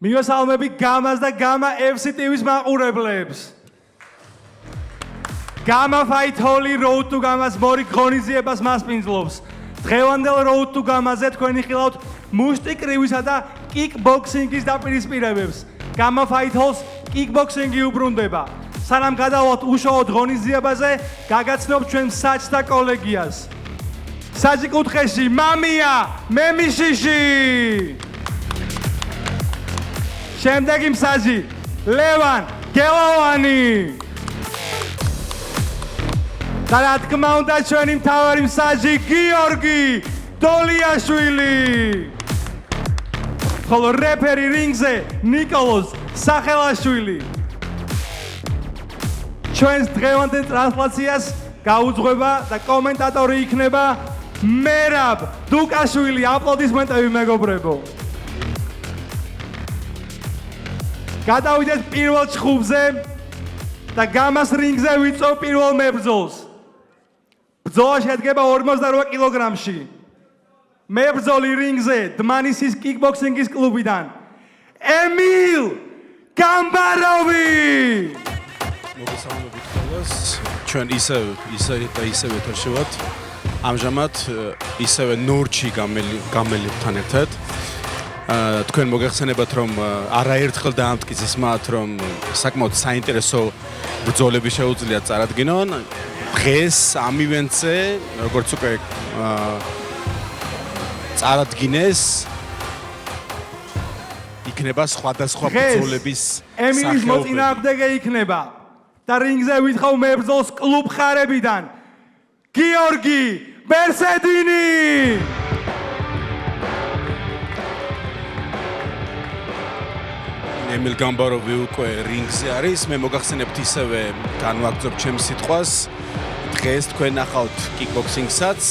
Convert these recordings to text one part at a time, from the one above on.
მივესალმები გამას და გამა FC TV-ს მაყურებლებს. Gama Fight Holy Road to Gamas მორი ღონისძიებას მასპინძლობს. დღევანდელ Road to Gamas-ზე თქვენი ხილავთ მუშტი კრივისა და კიკბოქსინგის დაპირისპირებებს. Gama Fight Halls კიკბოქსინგი უბრუნდება. სანამ გადავალთ უშუალოდ ღონისძიებაზე, გაგაცნობ ჩვენ საჯთა კოლეგიას. საჯი კუთხეში მამია, მემიშიში. შემდეგი მსაჯი ლევან გელავანი. და რა თქმა უნდა ჩვენი მთავარი მსაჯი გიორგი დოლიაშვილი. ხოლო რეფერი რინგზე ნიკოლოზ სახელაშვილი. ჩვენს დღევანდელ ტრანსლაციას გაუძღვება და კომენტატორი იქნება მერაბ დუკაშვილი. აპლოდისმენტები მეგობრებო. გადავიდეთ პირველ ჩხუბზე და გამას რინგზე ვიწვევ პირველ მებრძოლს. ბრძოლა შედგება 48 კილოგრამში. მებრძოლი რინგზე დმანისის კიკბოქსინგის კლუბიდან ემილ გამბაროვი. მოგესალმებით ყველას. ჩვენ ისევ ეთერშივართ. ამჟამად ისევე ნორჩი გამელებთან ერთად. თქვენ მოგეხსენებათ რომ არაერთხელ დაამტკიცეს მათ რომ საკმაოდ საინტერესო ბრძოლები შეუძლიათ წარადგინონ. დღეს ამ ივენტზე როგორც უკვე წარადგინეს იქნება სხვადასხვა ბრძოლების ემილის მოწინააღმდეგე იქნება და რინგზე ვითხოვ მებრძოლს კლუბ ხარებიდან გიორგი ბერსედინი. ემილ გამბაროვი უკვე რინგზე არის. მე მოგახსენებთ ისევე განვაგრძობ ჩემს სიტყვას. დღეს თქვენ ნახავთ კიკბოქსინგსაც.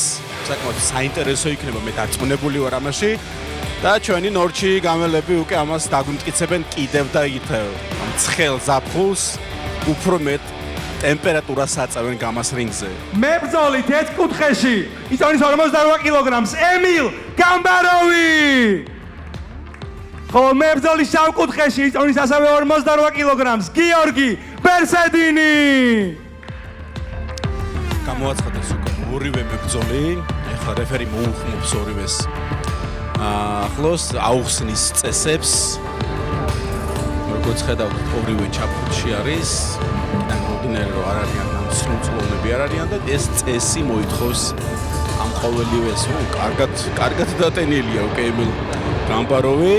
საკმაოდ საინტერესო იქნება, მე დარწმუნებული ვარ ამაში. და ჩვენი ნორჩი გამელები უკვე ამას დაგვიმტკიცებენ კიდევ და ითევ. ამ ცხელ ზაფხულს უფრო მეტ ტემპერატურას აწევენ გამას რინგზე. მებრძოლი თეთრ კუთხეში იწონის 48 კილოგრამს ემილ გამბაროვი. ხოლო მებრძოლი შავ კუთხეში იწონის ასევე 48 კილოგრამს გიორგი ბერსედინი. გამოაცხადეს უკვე ორივე მებრძოლი. ეხლა რეფერი მოუხმობს ორივეს. ახლოს აუხსნის წესებს. როგორც ხედავთ, ორივე ჩაფუთში არის. და მოვდინარე რომ არ არიან სრულწლოვნები არ არიან და ეს წესი მოითხოვს ამ ყოველივეს. კარგად დატენილია უკვე ემილ გამბაროვი.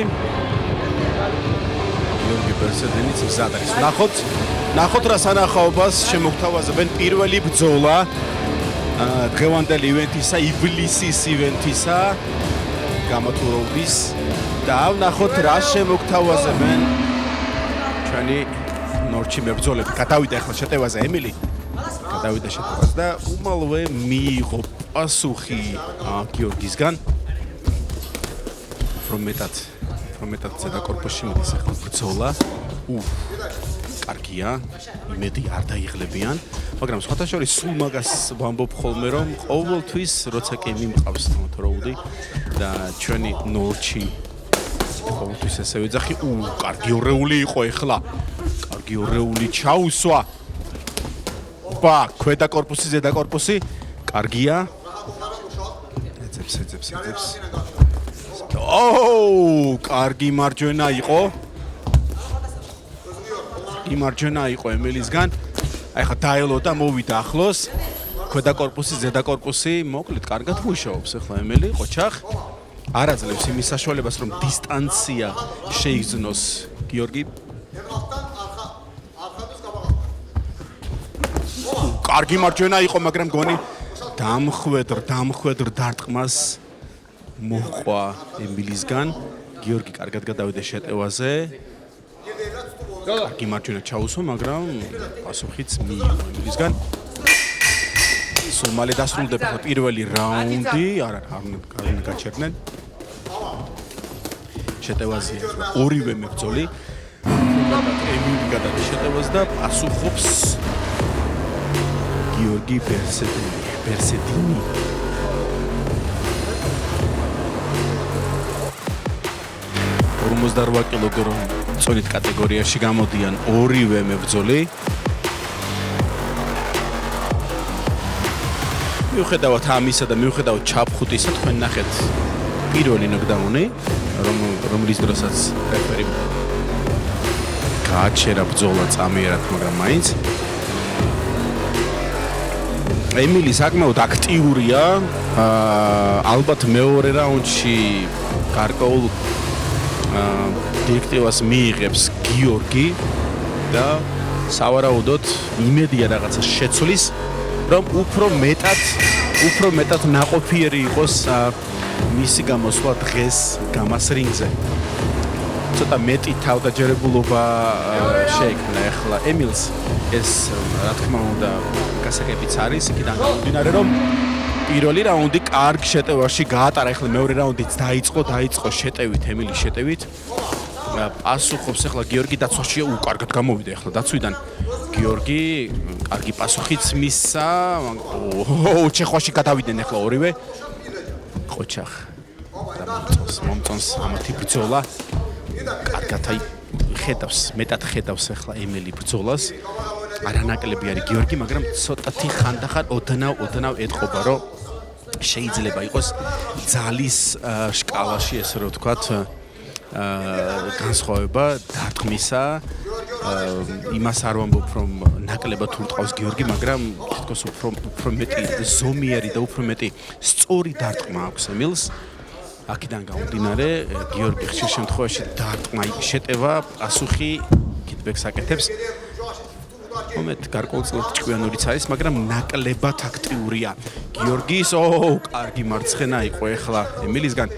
გიორგი ბერსედინიც მზად არის. ნახოთ რა სანახაობას შემოგთავაზებენ პირველი ბრძოლა დღევანდელი ივენთისა, ივლისის ივენთისა გამათურობის და ვნახოთ რა შემოგთავაზებენ ჩვენი ნორჩი მებრძოლები. გადავიდა ახლა შეტევაზე ემილი. გადავიდა შეტევაზე და უმალვე მიიღო პასუხი გიორგისგან. რომეტად ზედა კორპუსში მოდის ახლა ბრძოლა. კარგია, იმედი არ დაიღლებიან, მაგრამ სხვათა შორის სულ მაგას ვამბობ ხოლმე რომ ყოველთვის როცა კი მიმყავს თროუდი და ჩვენი ნორჩი ყოველთვის ესე ვიძახი, კარგი ორეული იყო ეხლა. კარგი ორეული ჩაუსვა. ქვედა კორპუსი, ზედა კორპუსი, კარგია. ეძებს. კარგი მარჯვენა იყო. იმარჯვენა იყო ემილისგან. აი ხა დაელო და მოვიდა ახლოს. ქვედა კორპუსი, ზედა კორპუსი, მოკლედ კარგად მუშაობს ახლა ემილი, ყოჩახ. არ აძლევს იმის საშუალებას რომ დისტანცია შეიგრძნოს გიორგი. კარგი მარჯვენა იყო, მაგრამ გონი დამხვედრ დარტყმას მოჰყვა ემილისგან. გიორგი კარგად გადავიდა შეტევაზე. კარგი მარჯვენა ჩაუსვა, მაგრამ პასუხიც მიიღო ემილისგან. სულ მალე დასრულდება პირველი რაუნდი. არ გაჩერდნენ. შეტევაზე ორივე მებრძოლი. ემილი გადადის შეტევას და პასუხობს გიორგი ბერსედინი. 50 58 კილოგრამ წონით კატეგორიაში გამოდიან ორივე მებრძოლი. მიუხედავად ამისა და მიუხედავად ჩაფხუტისა, თქვენ ნახეთ პირველი ნოკდაუნი, რომლის დროსაც რეფერი გააჩერა ბრძოლა წამიერად, მაგრამ მაინც ემილი საკმაოდ აქტიურია. ალბათ მეორე რაუნდში გარკვეულ დირექტივას მიიღებს გიორგი და სავარაუდოდ იმედია რაღაცა შეცვლის, რომ უფრო მეტად ნაყოფიერი იყოს მისი გამოსვლა დღეს გამას რინგზე. ცოტა მეტი თავდაჯერებულობა შეექმნა ახლა ემილს ეს რა თქმა უნდა გასაგებიც არის იქიდან გამომდინარე რომ პირველი რაუნდი კარგ შეტევაში გაატარა. ახლა მეორე რაუნდიც დაიწყო შეტევით, ემილის შეტევით. პასუხობს ახლა გიორგი დაცვაში, კარგად გამოვიდა ახლა დაცვიდან. გიორგი კარგი პასუხიც მისცა. ჩეხვაში გადავიდნენ ახლა ორივე. ყოჩახ და მომწონს ამათი ბრძოლა. კარგად მეტად ხედავს ახლა ემილი ბრძოლას. არანაკლები არის გიორგი, მაგრამ ცოტათი ხანდახან ოდნავ ეთყობა, რომ შეიძლება იყოს ძალის შკალაში, ესე რომ ვთქვათ, განსხვავება დარტყმისა. იმას არ ვამბობ, რომ ნაკლებად ურტყავს გიორგი, მაგრამ თითქოს უფრო მეტი ზომიერი და უფრო მეტი სწორი დარტყმა აქვს ემილს. აქედან გამომდინარე, გიორგი ხშირ შემთხვევაში დარტყმა შეტევა, პასუხი კიტბექს აკეთებს. მომეთ გარკვეულწილად ჭკვიანურიც არის, მაგრამ ნაკლებად აქტიურია. გიორგის კარგი მარცხენა იყო ახლა ემილისგან.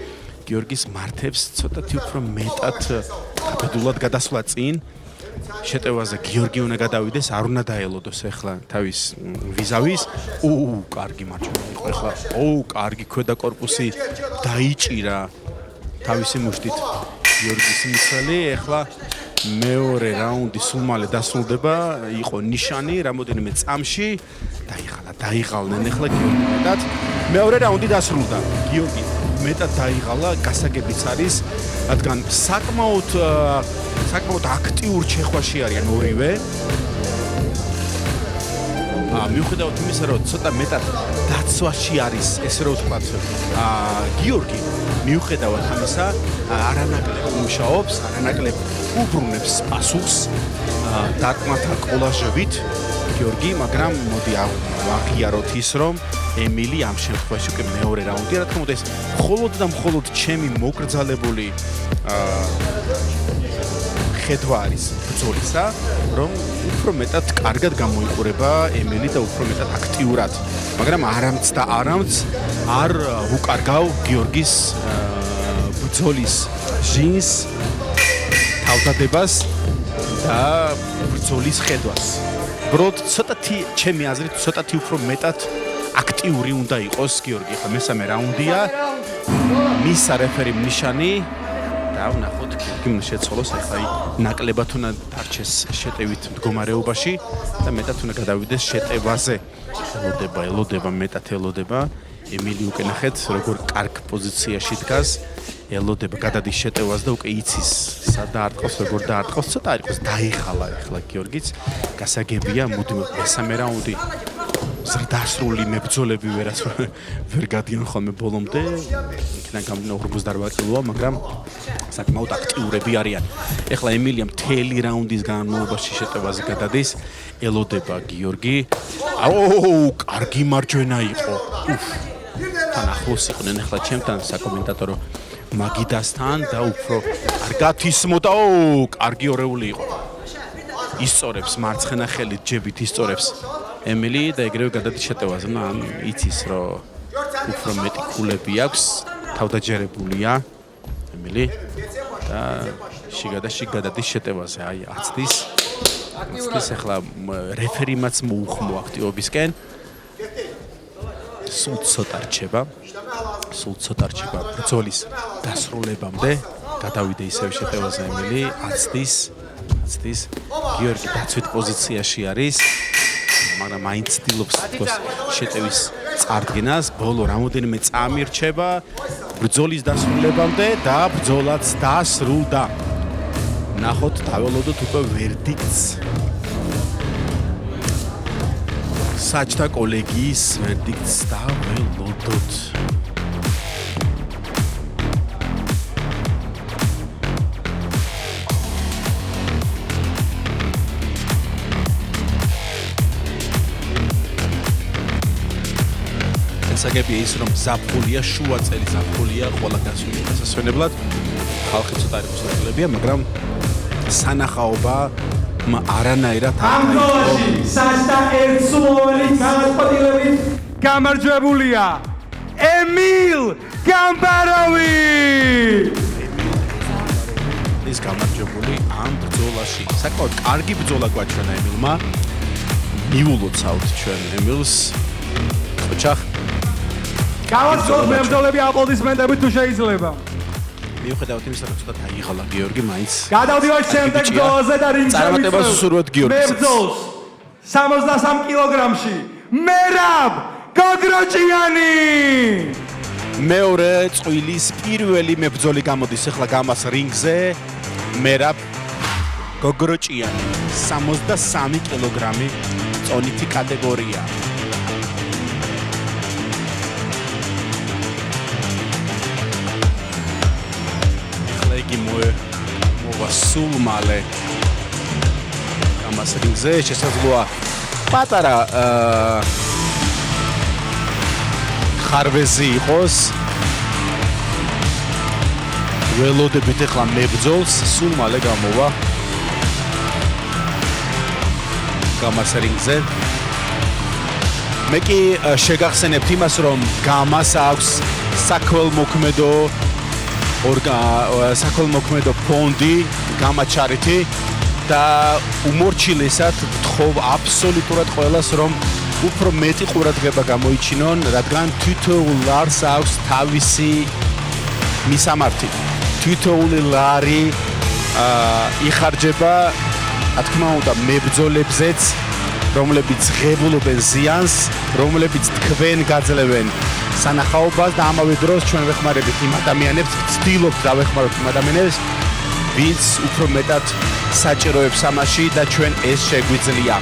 გიორგის მართებს ცოტათი უფრო მეტად აბედულად გადასვლა წინ. შეტევაზე გიორგი უნდა გადავიდეს, არ უნდა დაელოდოს ახლა თავის ვიზავის. კარგი მარჯვენა იყო ახლა. კარგი ქვედა კორპუსი დაიჭირა თავისი მუშტით გიორგის მიცელი. ახლა მეორე რაუნდი სულ მალე დასრულდება, იყო ნიშანი რამოდენიმე წამში. დაიღალნენ ახლა გიორგი მეტად. მეორე რაუნდი დასრულდა. გიორგი მეტად დაიღალა, გასაგებიც არის, რადგან საკმაოდ აქტიურ ჩეხვაში არიან ორივე. მიუხედავად იმისა, რომ ცოტა მეტად დაცვაში არის, ესე რომ ვთქვათ, გიორგი მიუხედავად ამისა, არანაკლებ მუშაობს, არანაკლებ უბრუნებს პასუხს დარტყმათა კოლაჟებით გიორგი, მაგრამ მოდი ვაღიაროთ ის, რომ ემილი ამ შემთხვევაში უკვე მეორე რაუნდია, რა თქმა უნდა ეს მხოლოდ და მხოლოდ ჩემი მოკრძალებული ხედვა არის ბრძოლისა, რომ უფრო მეტად კარგად გამოიყურება ემილი და უფრო მეტად აქტიურად, მაგრამ არამც არ უკარგავ გიორგის ბრძოლის ჟინს, თავდადებას და ბრძოლის ხედვას. უბრალოდ ცოტათი ჩემი აზრით ცოტათი უფრო მეტად აქტიური უნდა იყოს გიორგი. ხა მესამე რაუნდია. მისცა რეფერიმ ნიშანი და ვნახოთ გიორგი უნდა შეცვალოს, ახლა ნაკლებად უნდა დარჩეს შეტევით მდგომარეობაში და მეტად უნდა გადავიდეს შეტევაზე. ელოდება, მეტად ელოდება. ემილი უკვე ნახეთ როგორ კარგ პოზიციაში დგას. ელოდება გადადის შეტევას და უკვე იცის სად დაარტყავს, როგორ დაარტყავს. ცოტა არ იყოს დაიხალა ახლა გიორგიც. გასაგებია, მოდი მესამე რაუნდი ზრდასრული მებრძოლები ვერ გადიან ხოლმე ბოლომდე. იქიდან გამომდინარე 58 კილოა, მაგრამ საკმაოდ აქტიურები არიან. ეხლა ემილია მთელი რაუნდის განმავლობაში შეტევაზე გადადის. ელოდება გიორგი. კარგი მარჯვენა იყო. თან ახლოს იყვნენ ახლა ჩემთან საკომენტატორო მაგიდასთან და უფრო კარგად ისმოდა. კარგი ორეული იყო. ისწორებს მარცხენა ხელით ჯებით ისწორებს ემილი და ეგრევე გადადის შეტევაზე. იცის რომ უფრო მეტი ქულები აქვს, თავდაჯერებულია ემილი და შიგადაში გადადის შეტევაზე. აცდის ახლა რეფერიმაც მოუხმო აქტივობისკენ. სულ ცოტა რჩება ბრძოლის დასრულებამდე. გადავიდე ისევ შეტევაზე ემილი, აცდის გიორგი დაცვით პოზიციაში არის, მაგრამ მაინც ცდილობს შეტევის წარდგენას. ბოლო რამოდენიმე წამი რჩება ბრძოლის დასრულებამდე და ბრძოლაც დასრულდა. ნახოთ, დაველოდოთ უკვე ვერდიქტს. საჯთა კოლეგიის ვერდიქტს დაველოდოთ. საგებია ის რომ ზაფხულია, შუა წელი ზაფხულია, ყველა გასული დასასვენებლად. ხალხი ცოტა არის მოსაწყლებია, მაგრამ სანახაობა არანაირად ამ ბრძოლაში საჯთა ერთსულოვანი განაცხადებით გამარჯვებულია ემილ გამბაროვი. ის გამარჯვებული ამ ბრძოლაში. საკმაოდ კარგი ბრძოლა გვაჩვენა ემილმა. მიულოცავთ ჩვენ ემილს. ოჩახ გავაცნობთ მებრძოლები აპლოდისმენტებით თუ შეიძლება. მიუხედავად იმისა, რომ ცოტა დაიღალა გიორგი მაინც. გადავდივართ შემდეგ ბრძოლაზე და რინგში წარმატებას ვუსურვებთ გიორგის. მებრძოლს 63 კილოგრამში მერაბ გოგროჭიანი. მეორე წვილის პირველი მებრძოლი გამოდის ახლა გამას რინგზე. მერაბ გოგროჭიანი 63 კილოგრამი წონითი კატეგორია. მოვა სულ მალე გამას რინგზე შესაძლოა პატარა ხარვეზი იყოს. ველოდებით ახლა მებრძოლს სულ მალე გამოვა გამას რინგზე. მე კი შეგახსენებთ იმას, რომ გამას აქვს საქველმოქმედო ფონდი გამაჩარითი და უმორჩილესად ვთხოვ აბსოლუტურად ყველას, რომ უფრო მეტი ყურადღება გამოიჩინონ, რადგან თითოეულ ლარს აქვს თავისი მისამართი. თითოეული ლარი იხარჯება, რა თქმა უნდა, მებრძოლებზეც, რომლებიც ღებულობენ ზიანს, რომლებიც თქვენ გაძლევენ სანახაობას და ამავე დროს ჩვენ ვეხმარებით იმ ადამიანებს, ვცდილობთ დავეხმაროთ იმ ადამიანებს, ვინც უფრო მეტად საჭიროებს ამაში და ჩვენ ეს შეგვიძლია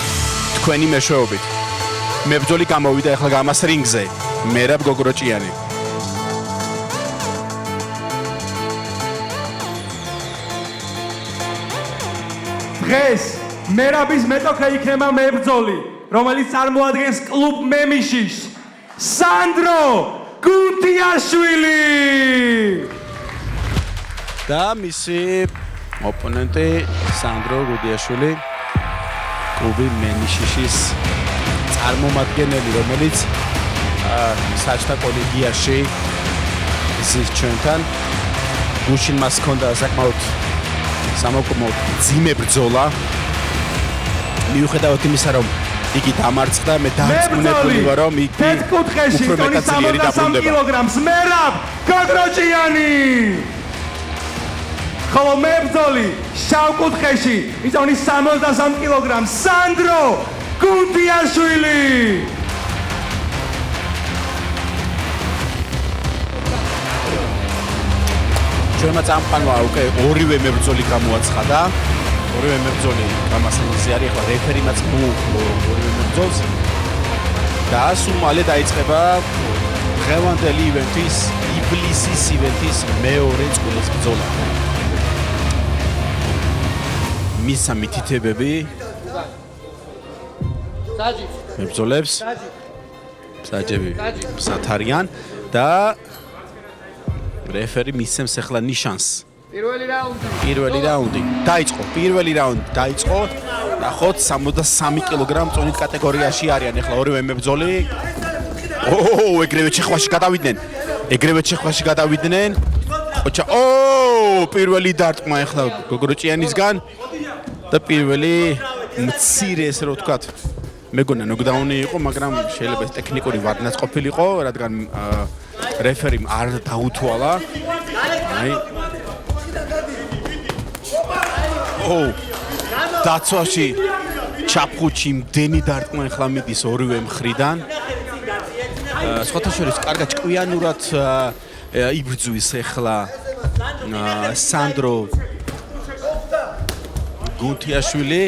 თქვენი მეშვეობით. მებრძოლი გამოვიდა ახლა გამას რინგზე, მერაბ გოგროჭიანი. დღეს მერაბის მეტოქე იქნება მებრძოლი, რომელიც წარმოადგენს კლუბ მემიშის სანდრო გუნდიაშვილი და მისი ოპონენტი სანდრო გუნდიაშვილი კლუბი მემიშის წარმომადგენელი, რომელიც საჯთა კოლეგიაში ზის ჩვენთან. გუშინ მას ჰქონდა საკმაოდ სამოქმედო ძიმე ბრძოლა. მიუხედავად იმისა, რომ იგი დამარცხდა, მე დარწმუნებული ვარ, რომ იგი თეთრკუთხეში ტონის 63 კილოგრამს მერაბ გოგროჭიანი. ხოლო მებრძოლი შავკუთხეში იტონის 63 კილოგრამს სანდრო გუნდიაშვილი. ჩვენმა წამყვანმა უკვე ორივე მებრძოლი გამოაცხადა. ორივე მებრძოლი გამასრინგზე არის, ახლა რეფერიმაც ორივე მებრძოლს და სულ მალე დაიწყება დღევანდელი ივენთის, ივლისის ივენთის მეორე წყვილის ბრძოლა. მისა მითითებები მებრძოლებს საჯები სათარიან და რეფერი მისცემს ახლა ნიშანს. პირველი რაუნდი დაიწყო. პირველი რაუნდი დაიწყო. ნახოთ 63 კილოგრამ წონით კატეგორიაში არიან ახლა ორივე მებრძოლი. ეგრევე ჩეხვაში გადავიდნენ. ოჩა, პირველი დარტყმა ახლა გოგროჭიანისგან და პირველი მცირე ესე რომ ვთქვათ, მეგონა ნოკდაუნი იყო, მაგრამ შეიძლება ეს ტექნიკური ვარდნაც ყოფილიყო, რადგან რეფერიმ არ დაუთვალა. აი დაცვაში ჩაფხუჩი მდენი დარტყმა ახლა მიდის ორივე მხრიდან. სხვათა შორის კარგად ჭკვიანურად იბრძვის ახლა სანდრო გუნთიაშვილი.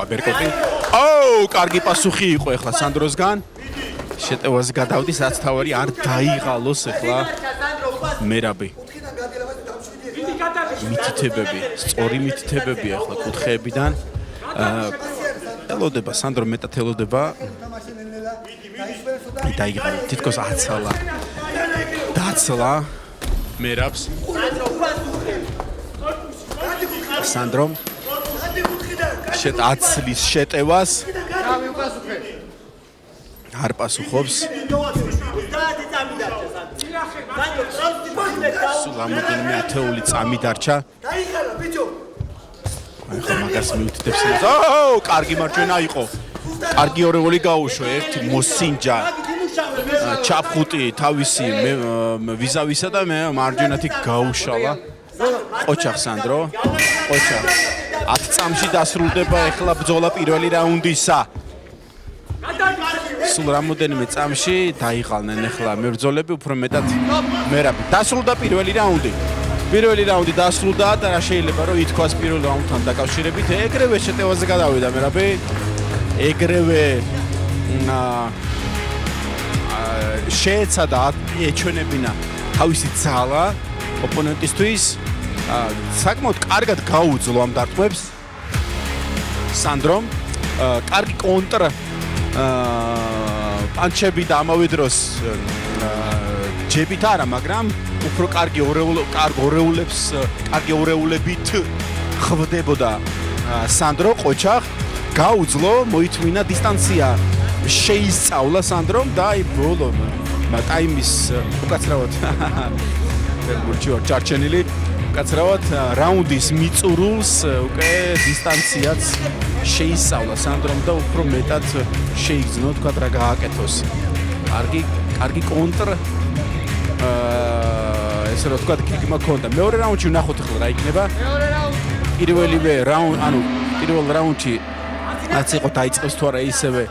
ბერკოტი. კარგი პასუხი იყო ახლა სანდროსგან. შეტევაზე გადავდის, რაც თავარი არ დაიღალოს ახლა მერაბი. მითითებები, სწორი მითითებები ახლა კუთხეებიდან. ელოდება სანდრო მეტად ელოდება. დაიღალა, თითქოს აცალა. დაცლა მერაბს. სანდრომ აცლის შეტევას. არ პასუხობს. სულ რამოდენიმე ათეული წამი დარჩა. ახლა მაგას მიუთითებს. კარგი მარჯვენა იყო. კარგი ორეული გაუშვა, ერთი მოსინჯა. ჩაფხუტი თავისი ვიზავისა და მე მარჯვენათი გაუშალა. ყოჩახ სანდრო. ყოჩახ. 10 წამში დასრულდება ახლა ბრძოლა პირველი რაუნდისა. სულ რამოდენიმე წამში დაიღალნენ ახლა მებრძოლები უფრო მეტად მერაბი. დასრულდა პირველი რაუნდი. პირველი რაუნდი დასრულდა და რა შეიძლება რომ ითქვას პირველ რაუნდთან დაკავშირებით ეგრევე შეტევაზე გადავიდა მერაბი. ეგრევე შეეცადა ეჩვენებინა თავისი ძალა ოპონენტისთვის. საკმაოდ კარგად გაუძლო ამ დარტყმებს სანდრომ. კარგი კონტრ პანჩები და ამავე დროს ჯებით არა, მაგრამ უფრო კარგი ორეულებით ხვდებოდა სანდრო ყოჩახ. გაუძლო, მოითმინა დისტანცია. შეისწავლა სანდრომ და აი ბოლო ტაიმის უკაცრავად მურჩიო ჩარჩენილი უკაცრავად რაუნდის მიწურულს უკვე დისტანციაც შეისწავლა სანდრომ და უფრო მეტად შეიგრძნო თქვა რა გააკეთოს. კარგი კონტრ ესე რომ თქვა კიკმა ქონდა. მეორე რაუნდში ვნახოთ ახლა რა იქნება. პირველივე პირველ რაუნდში რაც იყო დაიწყეს თუ არა ისევე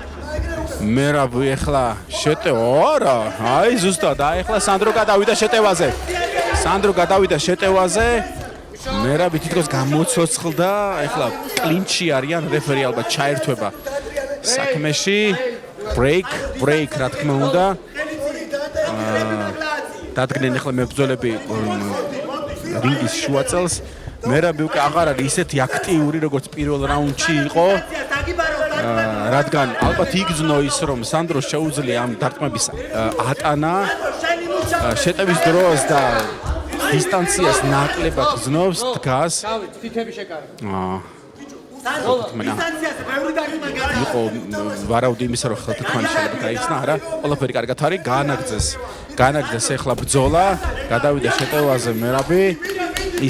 მერაბი ახლა შეტევა არა აი ზუსტად აი ახლა სანდრო გადავიდა შეტევაზე მერაბი თითქოს გამოცოცხლდა ახლა კლინჩი არიან რეფერი ალბათ ჩაერთვება საქმეში break რა თქმა უნდა დადგნენ ახლა მებრძოლები რინგის შუაწელს მერაბი უკვე აღარ არის ისეთი აქტიური როგორც პირველ რაუნდში იყო რადგან ალბათ იგრძნო ის რომ სანდროს შეუძლია ამ დარტყმების ატანა შეტევის დროს და დისტანციას ნაკლებად გრძნობს დგას თითები შეკარება იყო ვარავდი იმისა რომ ხალხთმანი შეიძლება გაიხსნა არა ყველაფერი კარგად არის განაგრძეს ახლა ბრძოლა გადავიდა შეტევაზე მერაბი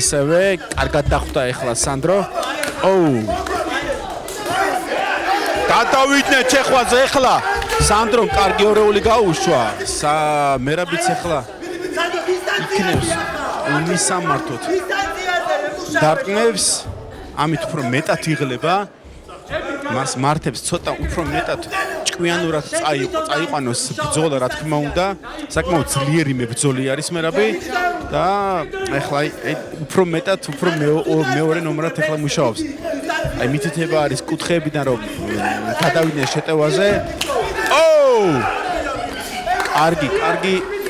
ისევე კარგად დახვდა ახლა სანდრო გადავიდნენ ჩეხვაზე ახლა სანდრომ კარგი ორეული გაუშვა მერაბიც ახლა იქნევს მისამართოთ დარტყმებს ამით უფრო მეტად იღლება მას მართებს ცოტა უფრო მეტად ჭკვიანურად წაიყვანოს ბრძოლა რა თქმა უნდა საკმაოდ ძლიერი მებრძოლი არის მერაბი და ახლა უფრო მეტად უფრო მეორე ნომრად ახლა მუშაობს აი მითითება არის კუთხეებიდან რომ გადავიდნენ შეტევაზე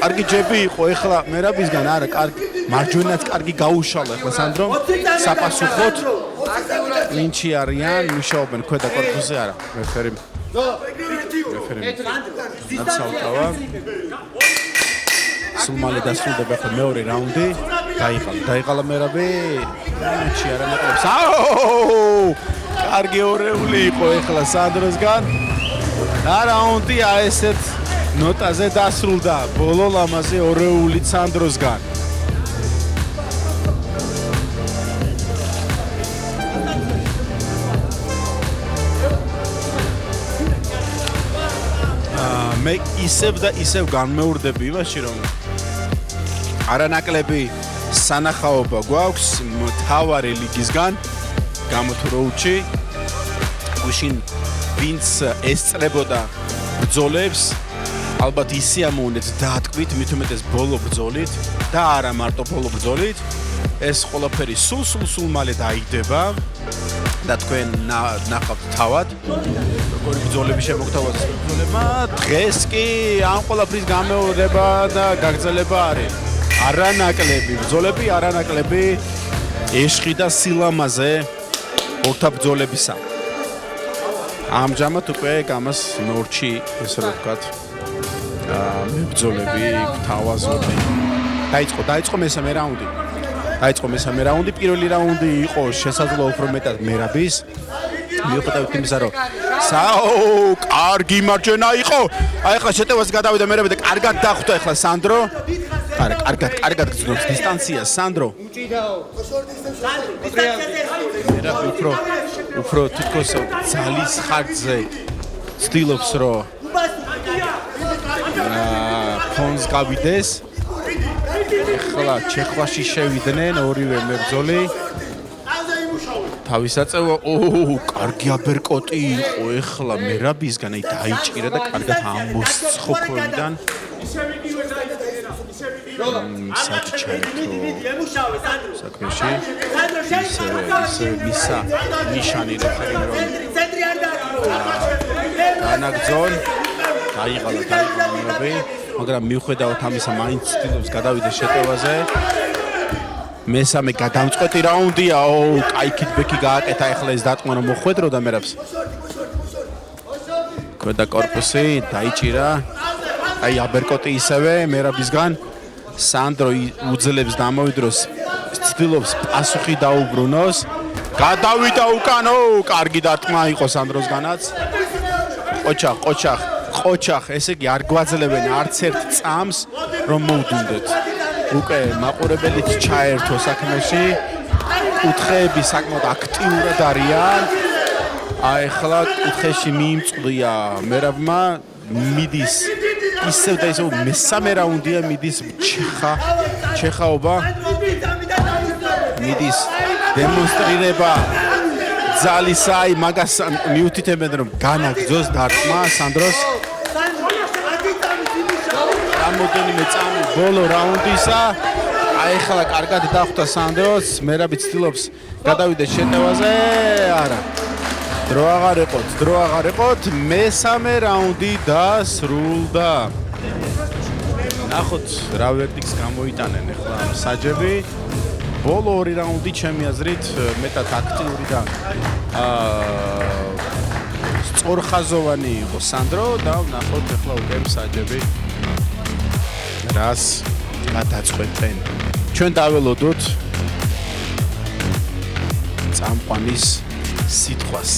კარგი ჯები იყო ახლა მერაბისგან არა კარგი მარჯვენაც კარგი გაუშალა ახლა სანდრომ საპასუხოდ ლინჩი არიან მუშაობენ ქვედა კორპუსზე არა რეფერი ნაცალტავა სულ მალე დასრულდება ახლა მეორე რაუნდი დაიღალა მერაბი ლინჩი არა ნაკლებს კარგი ორეული იყო ახლა სანდროსგან და რაუნდი ესეთ ნოტაზე დასრულდა ბოლო ლამაზე ორეული სანდროსგან მე ისევ და ისევ განმეორდები იმაში რომ არანაკლები სანახაობა გვაქვს მთავარი ლიგისგან გამოთუ როუჩი გუშინ ვინც ესწრებოდა ბრძოლებს ალბათ ისიამოვნეთ დაატყვით მით უმეტეს ბოლო ბრძოლით და არა მარტო ბოლო ბრძოლით ეს ყველაფერი სულ მალე დაიგდება და თქვენ ნახავთ თავად როგორი ბრძოლები შემოგთავაზეს ბრძოლებმა დღეს კი ამ ყველაფრის გამეორება და გაგრძელება არის არანაკლები ბრძოლები არანაკლები ეშხი და სილამაზე ორთა ბრძოლებისა ამჟამად უკვე გამას ნორჩი ესე რომ ვთქვათ მებრძოლები გთავაზობენ დაიწყო მესამე რაუნდი პირველი რაუნდი იყო შესაძლოა უფრო მეტად მერაბის მიუხედავად იმისა რომ კარგი მარჯვენა იყო აი ახლა შეტევას გადავიდა მერაბი და კარგად დახვდა ახლა სანდრო არა კარგად გრძნობს დისტანციას სანდრო მერაბი უფრო თითქოს ძალის ხარჯზე ცდილობს რომ ფონს გავიდეს ახლა ჩეხვაში შევიდნენ ორივე მებრძოლი თავისაწევა კარგი აბერკოტი იყო ახლა მერაბისგან აი დაიჭირა და კარგად ამოსცხო ქვევიდან საჭიროა საქმეში ისე მისა ნიშანი რომ განაგძონ დაიღალა მერაბი მაგრამ მიუხედავად ამისა მაინც ცდილობს გადავიდეს შეტევაზე მესამე გადამწყვეტი რაუნდია კაი კიტბექი გააკეთა ახლა ეს დატყმა რომ მოხვედროდა მერაბს ქვედა კორპუსი დაიჭირა აი აბერკოტი ისევე მერაბისგან სანდრო უძლებს დამოვიდროს ცდილობს პასუხი დაუბრუნოს გადავიდა უკან კარგი დარტყმა იყო სანდროსგანაც ყოჩახ ესე იგი არ გვაძლევენ არც ერთ წამს რომ მოვდუნდეთ უკვე მაყურებელიც ჩაერთო საქმეში კუთხეები საკმაოდ აქტიურად არიან აი ახლა კუთხეში მიიმწყდია მერაბმა მიდის ისევ და ისევ მესამე რაუნდია მიდის ჩეხაობა მიდის დემონსტრირება ძალისა აი მაგას მიუთითებენ რომ განაგძოს დარტყმა სანდროს რამოდენიმე წამი ბოლო რაუნდისა აი ახლა კარგად დახვდა სანდროს მერაბი ცდილობს გადავიდეს შეტევაზე არა დრო აღარ ეყოთ მესამე რაუნდი დასრულდა ნახოთ რა ვერდიქტს გამოიტანენ ახლა საჯები ბოლო ორი რაუნდი ჩემი აზრით მეტად აქტიური და სწორხაზოვანი იყო სანდრო და ნახოთ ახლა უკვე საჯები რას გადაწყვეტენ ჩვენ დაველოდოთ წამყვანის სიტყვას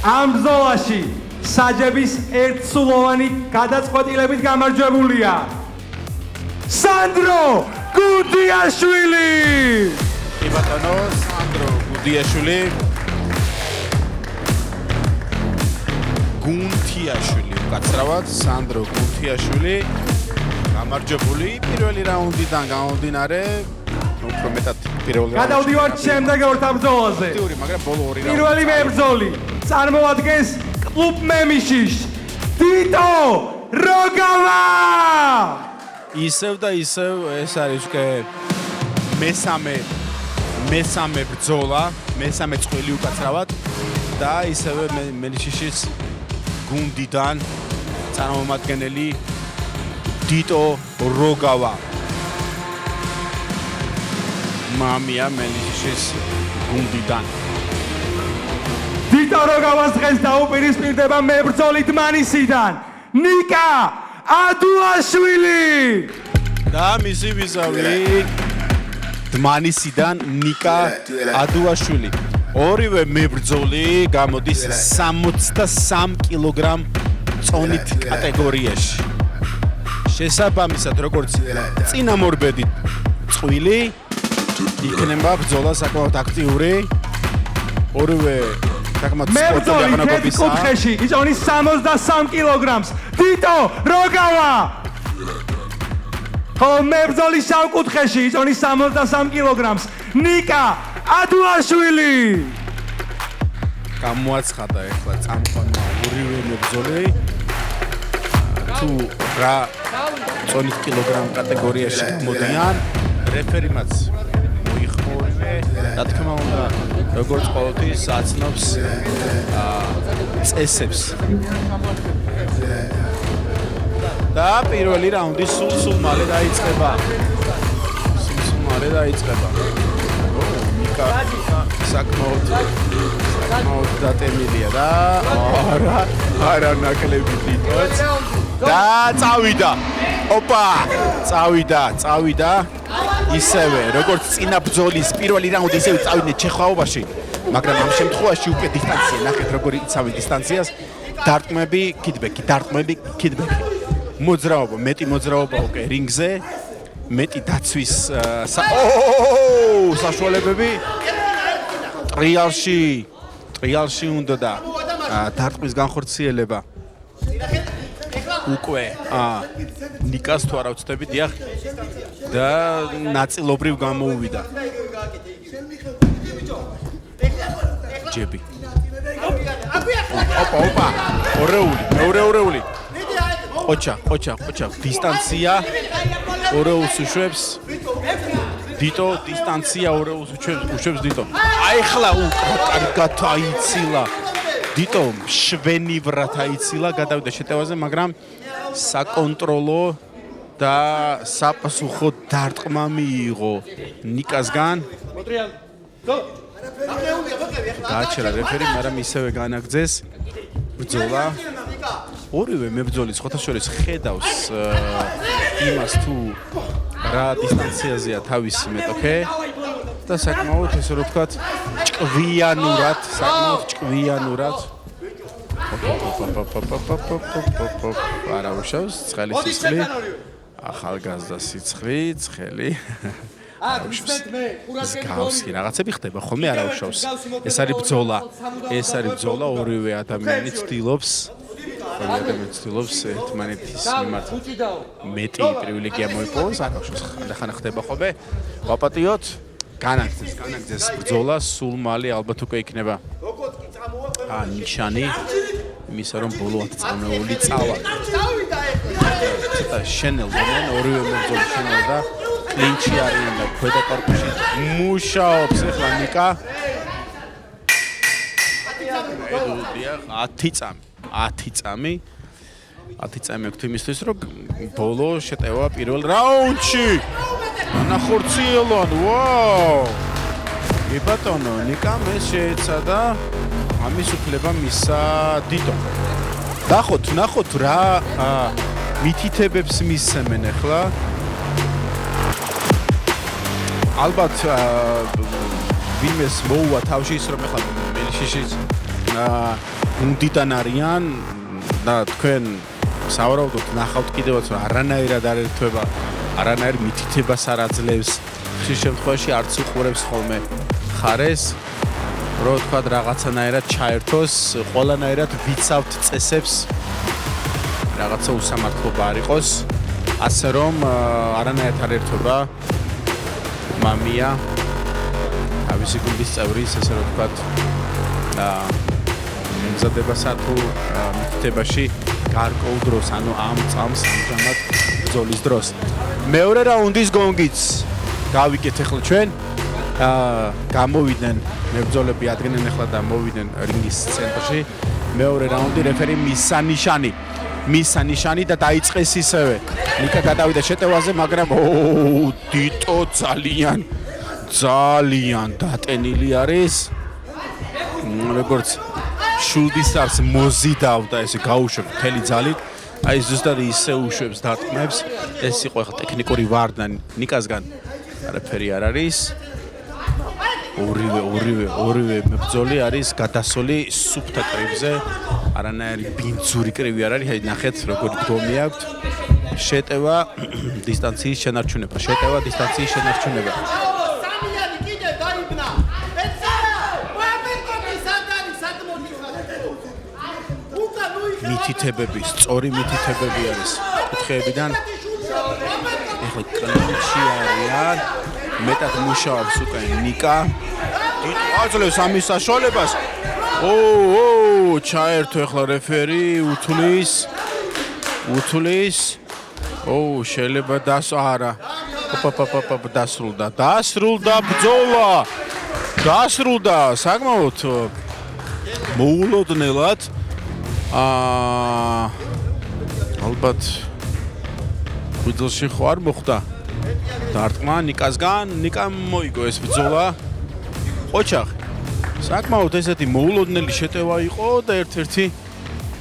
ამ ბრძოლაში საჯების ერთსულოვანი გადაწყვეტილებით გამარჯვებულია სანდრო გუდიაშვილი. კი ბატონო, სანდრო გუდიაშვილი. უკაცრავად სანდრო გუდიაშვილი გამარჯვებული პირველი რაუნდიდან გამომდინარე უფრო მეტად პირველი რაუნდი. გადავდივართ შემდეგ ორთა ბრძოლაზე. მაგრამ ბოლო ორი რაუნდი. პირველი მებრძოლი წარმოადგენს კლუბ მემიშიშ ტიტო როგავა. ისევ და ისევ ეს არის უკვე მესამე ბრძოლა, მესამე წყვილი უკაცრავად და ისევ მემიშიშის გუნდიდან წარმომადგენელი ტიტო როგავა. მამია მემიშიშის გუნდიდან ტიტო როგავას დღეს დაუპირისპირდება მებრძოლი დმანისიდან ნიკა ადუაშვილი და მისი ვიზავი დმანისიდან ნიკა ადუაშვილი. ორივე მებრძოლი გამოდის 63 კილოგრამ წონით კატეგორიაში. შესაბამისად, როგორც წინამორბედი წყვილი იქნება ბრძოლა საკმაოდ აქტიური ორივე საკმაოდ სპორტული მებრძოლი აღნაგობისაა. კუთხეში იწონის 63 კილოგრამს. დიტო როგავა. ხო, მებრძოლი შავ კუთხეში იწონის 63 კილოგრამს. ნიკა ადულაშვილი. გამოაცხადა ეხლა წამყვანმა ორივე მებრძოლი. თუ რა წონით კილოგრამ კატეგორიაში მოდიან, რეფერიმაც მოიხმოვე. რა თქმა უნდა, როგორც ყოველთვის აცნობს წესებს. და პირველი რაუნდი სულ მალე დაიწყება. სულ მალე დაიწყება. ნიკა საკმაოდ დატემილია და არა ნაკლები დიდოც. და წავიდა. ოპა! წავიდა. ისევე, როგორც წინა ბრძოლის პირველი რაუნდი ისევე წავიდნენ ჩეხვაობაში, მაგრამ ამ შემთხვევაში უკვე დისტანცია, ნახეთ როგორ იცავენ დისტანციას. დარტყმები, კიდბექი. მოძრაობა, მეტი მოძრაობა უკვე რინგზე, მეტი დაცვის საშუალებები. ტრიალში უნდა და დარტყმის განხორციელება. უკვე ნიკას თუ არა ვცდები, დიახ. და ნაწილობრივ გამოუვიდა. ჯები. ოპა. მეორე ორეული. ყოჩა, დისტანცია ორეულს უშვებს. დიტო დისტანცია ორეულს უშვებს დიტო. აიხლა კარგად აიცილა. დიტო შვენივრად აიცილა, გადავიდა შეტევაზე, მაგრამ საკონტროლო და საპასუხო დარტყმა მიიღო ნიკასგან. გააჩერა რეფერი, მაგრამ ისევე განაგძეს ბრძოლა. ორივე მებრძოლი სხვათა შორის ხედავს იმას თუ რა დისტანციაზეა თავისი მეტოქე და საკმაოდ ესე რომ ვთქვათ ჭკვიანურად არა უშავს ცხელი სიცხლი ახალგაზრდა ცხელი გავსი რაღაცები ხდება ხოლმე არა უშავს ეს არის ბრძოლა ორივე ადამიანი ცდილობს ერთმანეთის მიმართ მეტი პრივილეგია მოიპოვოს არა უშავს ხან ხდება ხოლმე ვაპატიოთ განაგძეს ბრძოლა სულ მალე ალბათ უკვე იქნება ნიშანი იმისა რომ ბოლო 10 წამეული წავა ცოტა შენელდნენ ორივე მებრძოლი შენელდა კლინჩი არიან და ქვედა კორპუსში მუშაობს ახლა ნიკა 10 წამი აქვს იმისთვის რომ ბოლო შეტევა პირველ რაუნდში ნახორციელონ ვაუ იბატონო ნიკამ ეს შეეცადა ამის უფლება მისცა დიტომ ნახოთ რა მითითებებს მისცემენ ახლა ალბათ ვინმეს მოუვა თავში ის რომ ახლა მელიშიშიც გუნდიდან არიან და თქვენ სავარაუდოდ ნახავთ კიდევაც რომ არანაირად არ ერთვება არანაირ მითითებას არ აძლევს ხშირ შემთხვევაში არც უყურებს ხოლმე ხარეს რო თქვა რაღაცანაირად ჩაერთოს ყველანაირად ვიცავთ წესებს რაღაცა უსამართლობა არ იყოს ასე რომ არანაირად არ ერთვება მამია თავისი გუნდის წევრის ესე რომ თქვა მემზადებასა თუ მითითებაში გარკვეულ დროს ანუ ამ წამს ამჟამად ბრძოლის დროს მეორე რაუნდის გონგიც გავიგეთ ახლა ჩვენ გამოვიდნენ მებრძოლები ადგენენ ახლა და მოვიდნენ რინგის ცენტრში მეორე რაუნდი რეფერი მისცა ნიშანი და დაიწყეს ისევე ნიკა გადავიდა შეტევაზე მაგრამ დიტო ძალიან დატენილი არის როგორც შულდისარს მოზიდავდა ესე გაუშვებ მთელი ძალით აი ზუსტად ისე უშვებს დარტყმებს ეს იყო ახლა ტექნიკური ვარდნა ნიკასგან არაფერი არ არის ორივე მებრძოლი არის გადასული სუფთა კრივზე არანაირი ბინძური კრივი არ არის აი ნახეთ როგორი დგომი აქვს შეტევა დისტანციის შენარჩუნება მითითებები, სწორი მითითებები არის კუთხეებიდან. ეხლა კლინჩი არიან. მეტად მუშაობს უკვე ნიკა. აძლევს ამის საშუალებას. ჩაერთო ეხლა რეფერი უთulis. შეიძლება არა. დასრულდა ბრძოლა. დასრულდა საკმაოდ მოულოდნელად. ალბათ ბრძოლაში ხო არ მოხდა დარტყმა ნიკასგან. ნიკამ მოიგო ეს ბრძოლა. ოჩახი საკმაოდ ესეთი მოულოდნელი შეტევა იყო და ერთ-ერთი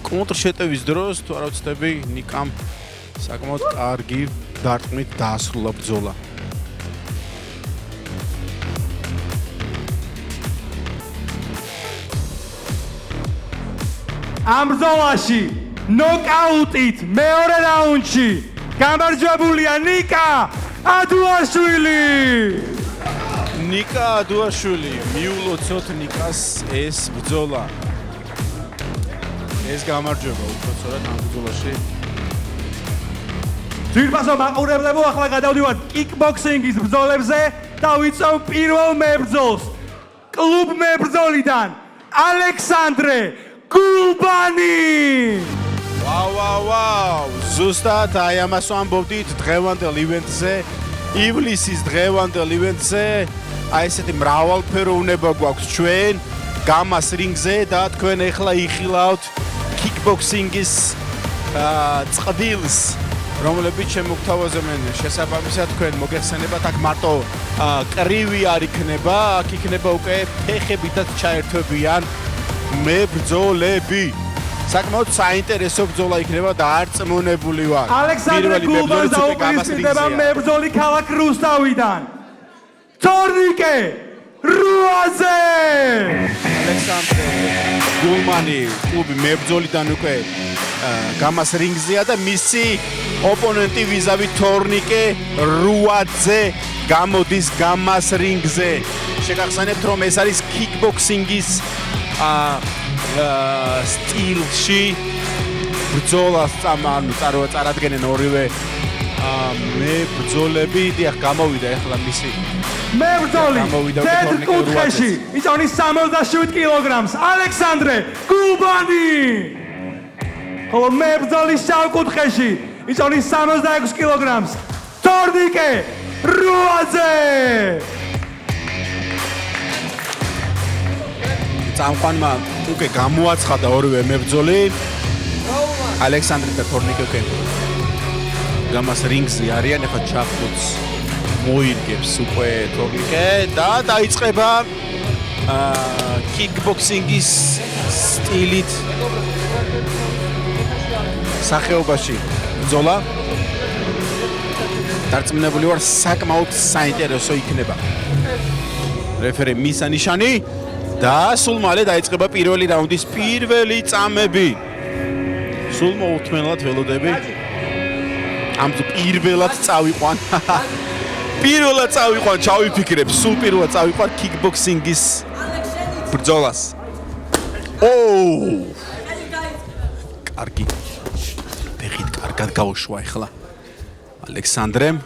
კონტრშეტევის დროს თუ არა ვცდები ნიკამ საკმაოდ კარგი დარტყმით დაასრულა ბრძოლა. ამ ბრძოლაში ნოკაუტით მეორე რაუნდში გამარჯვებულია ნიკა ადუაშვილი. ნიკა ადუაშვილი მიულოცოთ ნიკას ეს ბრძოლა. ეს გამარჯვება უბრალოდ ამ ბრძოლაში. ძირფასო მაყურებლებო, ახლა გადავდივართ კიკბოქსინგის ბრძოლებზე და ვიწევ პირველ მებრძოლს. კლუბ მებრძოლიდან ალექსანდრე გულბანი. ვაუ. ზუსტად აი ამას ვამბობდით დღევანდელ ივენტზე, ივლისის დღევანდელ ივენტზე. აი ესეთი მრავალფეროვნება გვაქვს ჩვენ გამას რინგზე და თქვენ ეხლა იხილავთ კიკბოქსინგის წყვილს, რომლებიც შემოგთავაზებენ შესაბამისად თქვენ მოგეხსენებათ აქ მარტო კრივი არ იქნება, აქ იქნება უკვე ფეხებითაც ჩაერთვებიან მებრძოლები. საკმაოდ საინტერესო ბრძოლა იქნება და არწმუნებული ვარ. ალექსანდრე გულბანს დაუპირისპირდება მებრძოლი ქალაქ რუსთავიდან. თორნიკე რუაზე. ალექსანდრე გულმანი კლუბი მებრძოლიდან უკვე გამას რინგზეა და მისი ოპონენტი ვიზავი თორნიკე რუაძე გამოდის გამას რინგზე. შეგახსენებთ რომ ეს არის კიკბოქსინგის სტილში ბრძოლას წარადგენენ ორივე მებრძოლები. დიახ, გამოვიდა ეხლა მისი მებრძოლი თეთრ კუთხეში იწონის 67 კილოგრამს ალექსანდრე გულბანი. ხოლო მებრძოლის შავ კუთხეში იწონის 66 კილოგრამს თორნიკე რუაძე. წამყვანმა უკვე გამოაცხადა ორივე მებრძოლი. ალექსანდრე და თორნიკე უკვე გამას რინგზე არიან. ეხლა ჩაფხუტს მოირგებს უკვე თორნიკე და დაიწყება კიკბოქსინგის სტილით სახეობაში ბრძოლა. დარწმუნებული ვარ საკმაოდ საინტერესო იქნება. რეფერი მისცა ნიშანი და სულ მალე დაიწყება პირველი რაუნდის პირველი წამები. სულ მოუთმენლად ველოდები. ამ პირველად წავიყვან. პირველად წავიყვან, ჩავიფიქრებ, სულ პირველად წავიყვან კიკბოქსინგის ბრძოლას. კარგი. ფეხით კარგად გაუშვა ახლა ალექსანდრემ.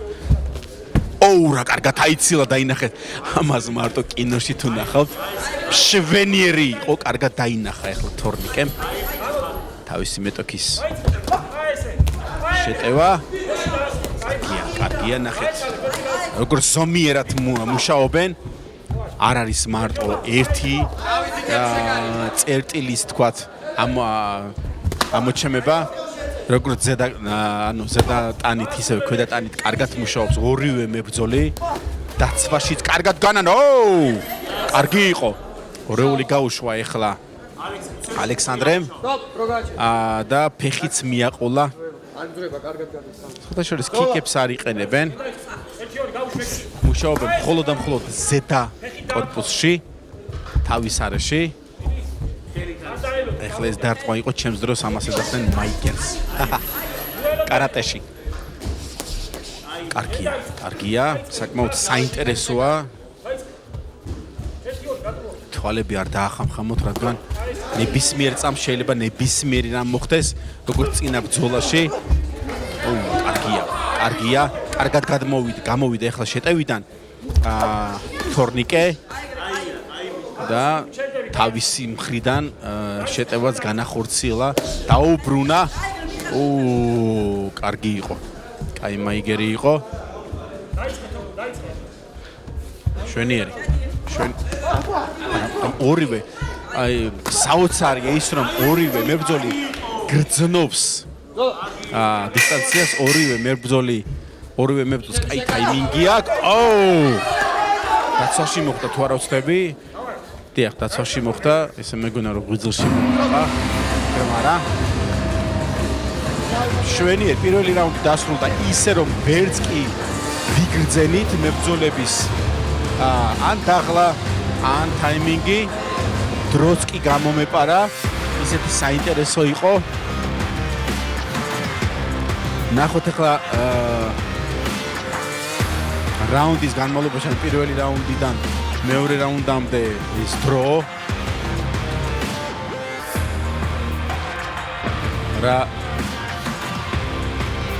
რა კარგად აიცილა დაინახეთ. ამას მარტო კინოში თუ ნახავთ, შვენიერი იყო, კარგად დაინახა ახლა თორნიკემ. თავისი მეტოქის შეტევა. კარგია ნახეთ. როგორ ზომიერად მუშაობენ. არ არის მარტო ერთი წერტილის თქვათ ამოჩემება. როგორც ზედა ტანით ისევე ქვედა ტანით კარგად მუშაობს ორივე მებრძოლი. დაცვაშიც კარგად განან. კარგი იყო. ორეული გაუშვა ეხლა ალექსანდრემ. და ფეხიც მიაყოლა. შეხოთაშორის კიკებს არ იყენებენ. მუშაობენ მხოლოდ ზედა კორპუსში, თავის არეში. ეხლა ეს დარტყმა იყო ჩემს დროს ამას ეძახდნენ მაიკელს. კარატეში. კარგია, საკმაოდ საინტერესოა. თვალები არ დაახამხამოთ, რადგან ნებისმიერ წამს შეიძლება ნებისმიერი რამ მოხდეს, როგორც წინა ბრძოლაში. კარგია. კარგად გამოვიდა ახლა შეტევიდან. თორნიკე და თავისი მხრიდან შეტევაც განახორციელა, დაუბრუნა. კარგი იყო. კაი მაიგერი იყო. შვენიერი. ორივე საოცარია ის რომ ორივე მებრძოლი გრძნობს დისტანციას ორივე მებრძოლს კაი ტაიმინგი აქვს. დაცვაში მოხდა თუ არა ვცდები? დიახ, დაცვაში მოხდა, ესე მეგონა რომ ღვიძლში მოხდა. მაგრამ შვენიერი პირველი რაუნდი დასრულდა ისე რომ ვერც კი ვიგრძენით მებრძოლების ან დაღლა, ან ტაიმინგი, დროც კი გამომეპარა, ისეთი საინტერესო იყო. ნახოთ ახლა რაუნდის განმავლობაში პირველი რაუნდიდან მეორე რაუნდამდე ის დრო რა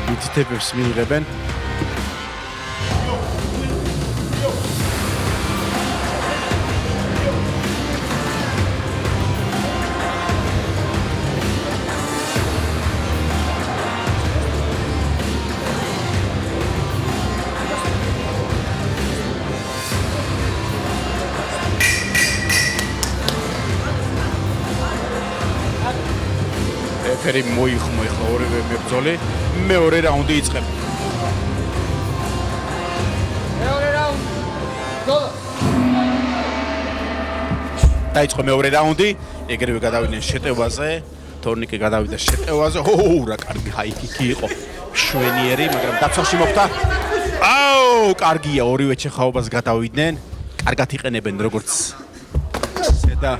მითითებებს მიიღებენ. ფერი მოიხმო ახლა ორივე მებრძოლი მეორე რაუნდი იწყება. მეორე რაუნდი. დაიწყო მეორე რაუნდი, ეგრევე გადავიდნენ შეტევაზე, თორნიკე გადავიდა შეტევაზე. რა კარგი ჰაიკიკი იყო. შვენიერი, მაგრამ დაცვაში მოხდა. კარგია, ორივე ჩეხაობას გადავიდნენ. კარგად იყენებენ როგორც ზედა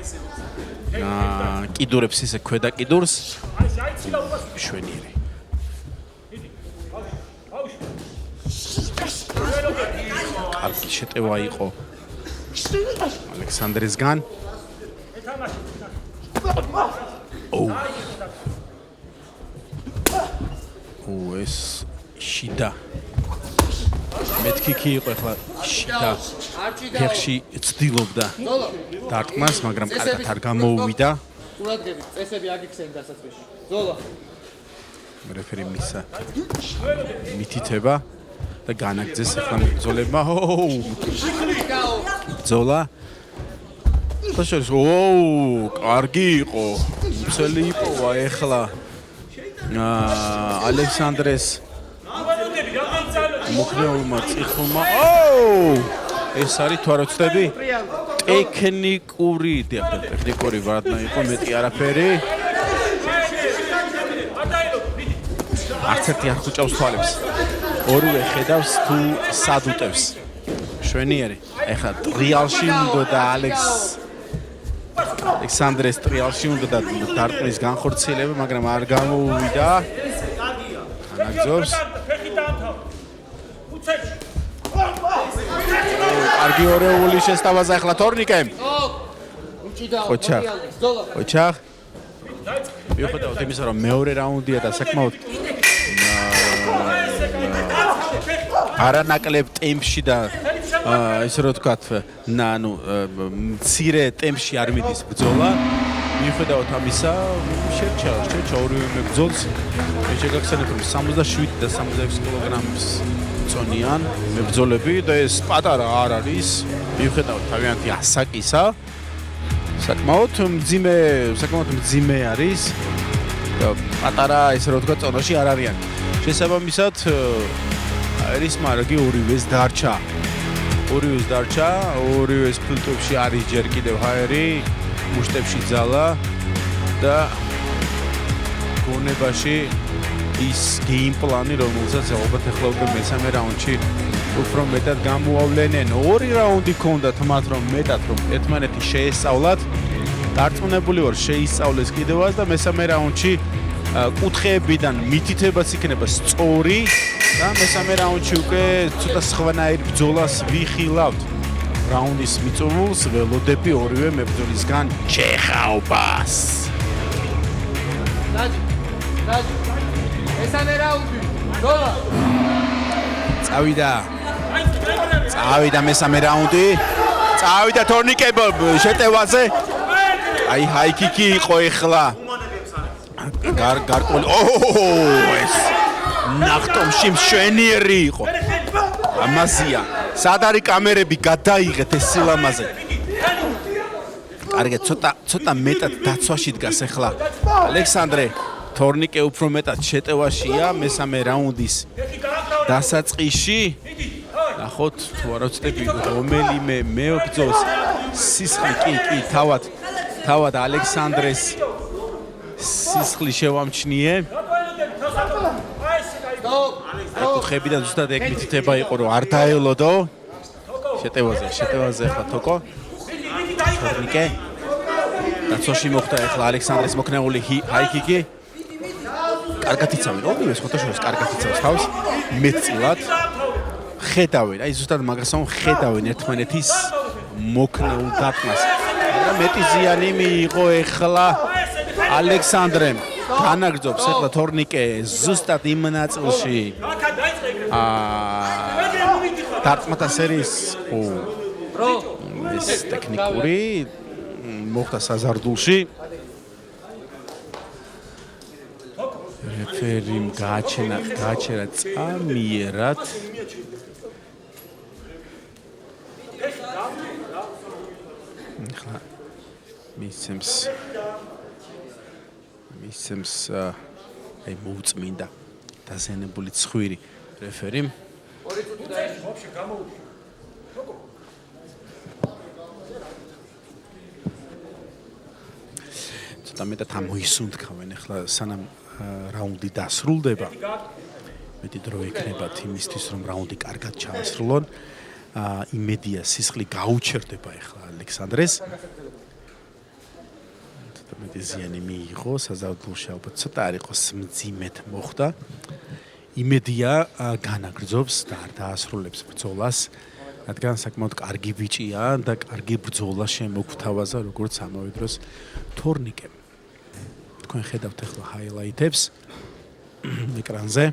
კიდურებს ისე ქვედა კიდურს. შვენიერი. კარგი შეტევა იყო ალექსანდრესგან. ეს შიდა. მეთქი იყო ახლა შიდა. ფეხში ცდილობდა დარტყმას, მაგრამ კარგად არ გამოუვიდა. ყურადღებით, წესები აგიქცენ დასაწყისში. ზოლა. რეფერი მისა მითითება და განაგძეს ახლა მებრძოლებმა. ბრძოლა. ხოშოს, კარგი იყო. მცელი იპოვა ახლა. ალექსანდრეს მოკრეულმა წიხლმა. ეს არის თუ არ ვცდები? ტექნიკური ვარდნა იყო, მეტი არაფერი. არც ერთი არ ხუჭავს თვალებს. ორივე ხედავს თუ სად უტევს. შვენიერი. ეხლა ტრიალში უნდა ალექსანდრეს ტრიალში უნდა დარტყმის განხორციელება, მაგრამ არ გამოუვიდა. ანაგძობს. კარგი ორეული შესთავაზა ახლა თორნიკემ. ოჩახ. მიუხედავად იმისა, რომ მეორე რაუნდია და საკმაოდ არანაკლებ ტემპში და ისე რომ ვთქვათ, მცირე ტემპში არ მიდის ბრძოლა. მიუხედავად ამისა, შერჩა ორივე მებრძოლს. შეგახსენებთ, რომ 77 და 66 კილოგრამს წონიან მებრძოლები და ეს პატარა არ არის. მიუხედავად თავიანთი ასაკისა, საკმაოდ მძიმე არის. პატარა ისე რომ ვთქვათ, წონაში არ არიან. შესაბამისად, არის მარაგი ორივეს დარჩა. ორივეს ფილტვებში არის ჯერ კიდევ ჰაერი, მუშტებში ძალა და გონებაში ის გეიმპლანი, რომელსაც ალბათ ახლა უკვე მესამე რაუნდში უფრო მეტად გამოავლენენ. ორი რაუნდი ჰქონდათ მათ, რომ მეტად რომ ერთმანეთი შეესწავლათ. დარწმუნებული ვარ, შეისწავლეს კიდევაც და მესამე რაუნდში კუთხეებიდან მითითებაც იქნება სწორი და მესამე რაუნდში უკვე ცოტა სხვანაირ ბრძოლას ვიხილავთ. რაუნდის მიწურულს ველოდები ორივე მებრძოლისგან ჩეხაობას. დაჯი. მესამე რაუნდი. გოლა. წავიდა მესამე რაუნდი. წავიდა თორნიკე შეტევაზე. აი ჰაიკიკი იყო ეხლა. გარკვეული ეს ნახტომში მშვენიერი იყო. ამაზია. სად არის კამერები გადაიღეთ ეს სილამაზე. კარგი, ცოტა მეტად დაცვაში დგას ახლა. ალექსანდრე თორნიკე უფრო მეტად შეტევაშია მესამე რაუნდის დასაწყისში. ნახოთ თუ არა ვწდები რომელიმე მებრძოლს სისხლი კი თავად ალექსანდრეს სისხლი შევამჩნიე. აკუ ხებიდან ზუსტად ეგ მითითება იყო რომ არ დაელოდო. შეტევაზე ახლა თოკო. თორნიკე დაცვაში მოხდა ახლა ალექსანდრეს მოქნეული ჰაიკიკი. კარგად იცავენ, ორივე ფოტოშოპს კარგად იცავს თავს. მეტწილად ხედავენ, აი ზუსტად მაგასამ ხედავენ ერთმანეთის მოქნეულ დარტყმას. მაგრამ მეტი ზიანი მიიღო ახლა ალექსანდრემ. განაგრძობს ახლა თორნიკე ზუსტად იმ ნაწილში. დარტყმათა სერიის ეს ტექნიკური მოხდა საზარდულში. რეფერიმ გააჩერა წამიერად. ახლა მისცემს აი მოუწმინდა დაზიანებული ცხვირი რეფერიმ. ცოტა მეტად ამოისუნთქავენ ახლა სანამ რაუნდი დასრულდება. მეტი დრო ექნებათ იმისთვის რომ რაუნდი კარგად ჩაასრულონ. იმედია სისხლი გაუჩერდება ახლა ალექსანდრეს. ცოტა მეტი ზიანი მიიღო საზარდულში ალბათ ცოტა არ იყოს მძიმედ მოხდა. იმედია განაგრძობს და არ დაასრულებს ბრძოლას. რადგან საკმაოდ კარგი ბიჭია და კარგი ბრძოლა შემოგთავაზა როგორც ამავე დროს თორნიკემ. თქვენ ხედავთ ახლა ჰაილაითებს ეკრანზე.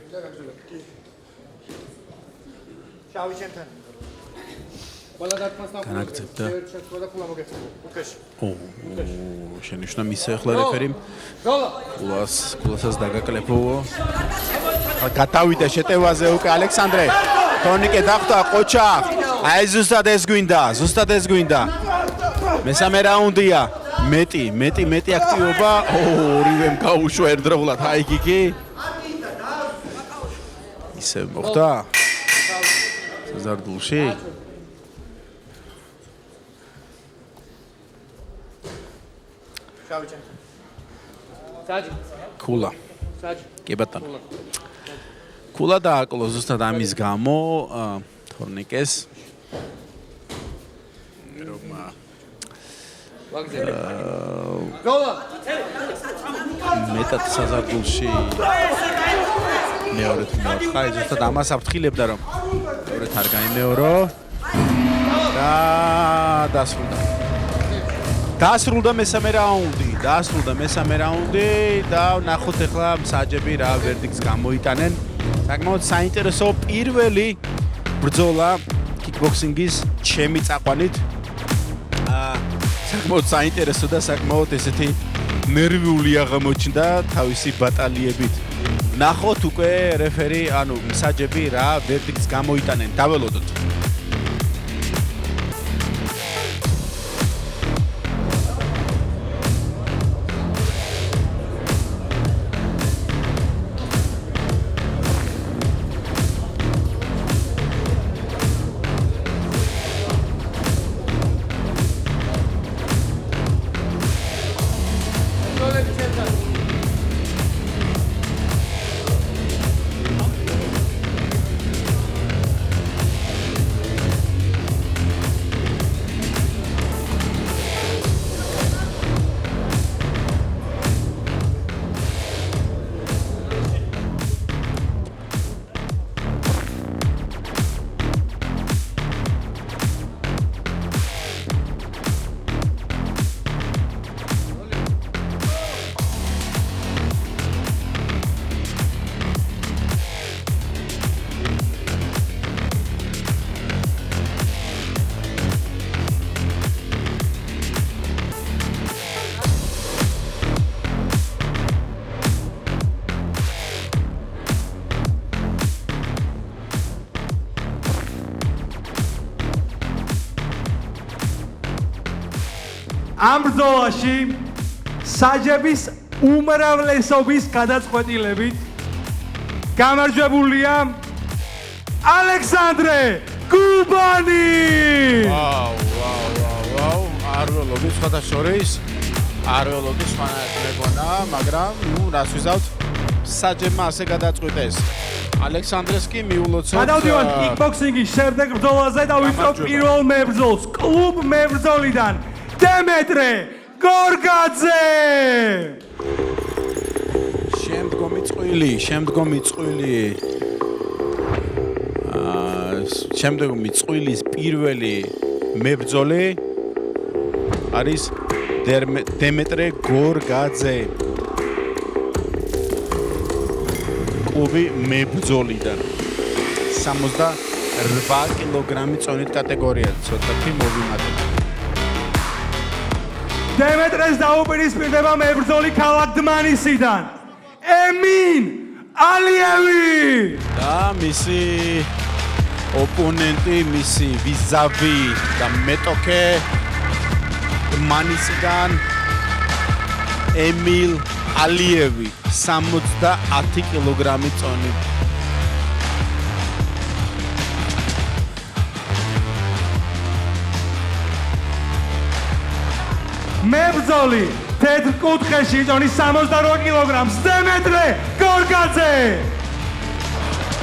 შავი ჩემთან. ყველა დარტყმასთან განაგრძებდა. ყველა ქულა მოგეცემა. კუთხეში. შენიშნა მისე ახლა რეფერიმ. გოლა. კულასაც დაგაკლებო. გადავიდა შეტევაზე უკვე ალექსანდრე. თორნიკე დახვდა ყოჩა. აი ზუსტად ეს გვინდა. მესამე რაუნდია. მეტი აქტივობა. ორივემ გაუშვა ერთდროულად ჰაიკიკი. ისე მოხდა. საზარდულში. შავი ჩემთან. საჯი. კულა. საჯი. კი ბატონო. კულა დააკლო ზუსტად ამის გამო თორნიკეს. გოლა. მეტად საზარდულში მეორედ მოხდა. ზუსტად ამას აფრთხილებდა რომ მეორედ არ გაიმეორო. და დასრულდა მესამე რაუნდი და ნახოთ ახლა მსაჯები რა ვერდიქტს გამოიტანენ. საკმაოდ საინტერესო პირველი ბრძოლა კიკბოქსინგის ჩემი წაყვანით. საკმაოდ საინტერესო და საკმაოდ ესეთი ნერვიული აღმოჩნდა თავისი ბატალიებით. ნახოთ უკვე რეფერი, მსაჯები რა ვერდიქტს გამოიტანენ. დაველოდოთ. ამ ბრძოლაში საჯების უმრავლესობის გადაწყვეტილებით გამარჯვებულია ალექსანდრე გუბანი! ვაუ, არ ველოდი სხვათა შორის, არ ველოდი სხვანაირად მეგონა, მაგრამ რას ვიზავთ, საჯებმა ასე გადაწყვიტეს. ალექსანდრეს კი მიულოცოთ. გადავდივართ კიკბოქსინგის შემდეგ ბრძოლაზე და ვიწრობ პირველ მებრძოლს კლუბ მებრძოლიდან დემეტრე გორგაძე! შემდგომი წვილის პირველი მებრძოლი არის დემეტრე გორგაძე. კლუბი მებრძოლიდან 68 კილოგრამი წონით კატეგორია, ცოტათი მოვიმატეთ. დემეტრეს დაუპირისპირდება მებრძოლი ქალაქ დმანისიდან ემინ ალიევი და მისი ოპონენტი, მისი ვიზავი და მეტოქე დმანისიდან ემილ ალიევი 70 კილოგრამი წონით. მებრძოლი თეთრ კუთხეში იწონის 68 კილოგრამს დემეტრე გორგაძე.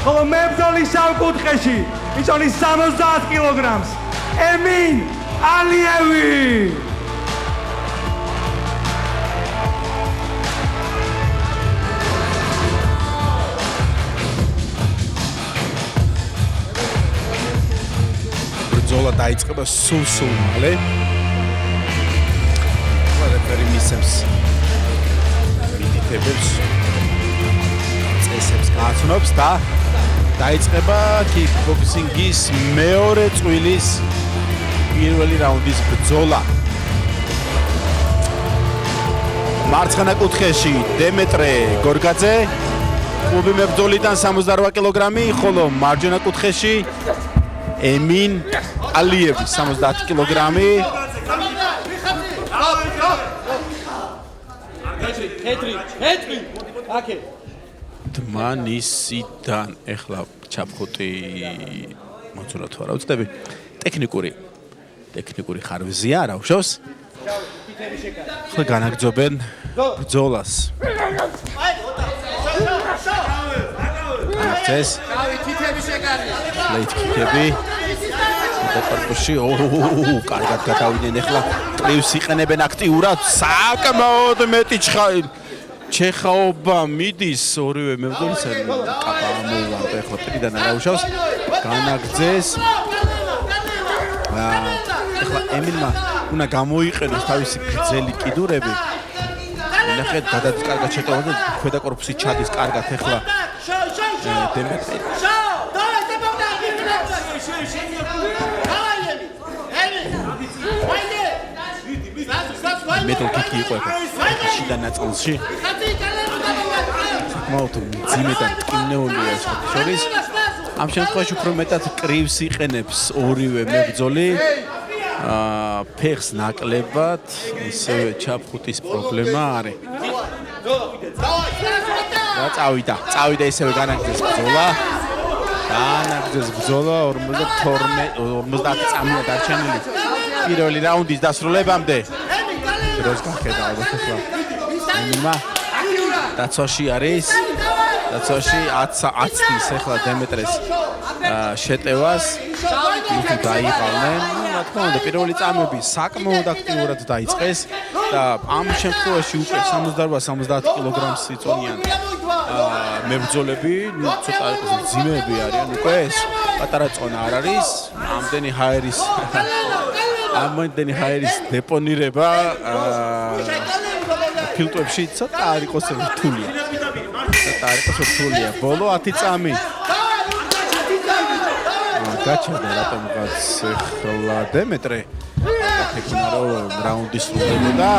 ხოლო მებრძოლი შავ კუთხეში იწონის 70 კილოგრამს ემინ ალიევი. ბრძოლა დაიწყება სულ მალე. რეფერი მისცემს მითითებებს, წესებს გააცნობს და დაიწყება კიკბოქსინგის მეორე წვილის პირველი რაუნდის ბრძოლა. მარცხენა კუთხეში დემეტრე გორგაძე, კლუბი მებრძოლიდან 68 კილოგრამი, ხოლო მარჯვენა კუთხეში ემინ ალიევი 70 კილოგრამი. ჰეტრი აკე დმანისიდან ეხლა ჩაფხუტი მოძრაო თუ არა ვწდები ტექნიკური ხარვეზია რა უშავს ხლა განაგძობენ ბრძოლას ეს თითები შეკარია ლეითები დაკარგოში კარგად გადავიდნენ ეხლა ტრივს იყენებენ აქტიურად საკმაოდ მეტი ჩეხაობა მიდის ორივე მებრძოლისგან კაპა ამოვარდა ეხლა პირიდან არა უშავს განაგძეს ეხლა ემილმა უნდა გამოიყენოს თავისი გრძელი კიდურები ნახეთ გადადის კარგად შეტევა და ქვედა კორპუსი ჩადის კარგად ეხლა დემეტრე მეტალ კიკი იყო შიდა ნაწილში საკმაოდ მძიმე და ტკივნეულია შორის ამ შემთხვევაში უფრო მეტად კრივს იყენებს ორივე მებრძოლი ფეხს ნაკლებად ისევე ჩაფხუტის პრობლემა არის და წავიდა ისევე განაგრძეს ბრძოლა 50 წამია დარჩენილი პირველი რაუნდის დასრულებამდე დროს გახედა ალბათ ახლა ემილმა დაცვაში არის დაცვაში 10-ის ახლა დემეტრეს შეტევას ისე დაიყავნენ რა თქმა უნდა პირველი წამები საკმაოდ აქტიურად დაიწყეს და ამ შემთხვევაში უკვე 68-70 კილოგრამს იწონიან მებრძოლები ცოტა მძიმეები არიან უკვე ეს პატარა წონა არ არის ამდენი ჰაერის დეპონირება ფილტვებში ცოტა არ იყოს რთულია ბოლო 10 წამი გაჩერდა რატომღაც ახლა დემეტრე ეკუნა რომ რაუნდი სრულდებოდა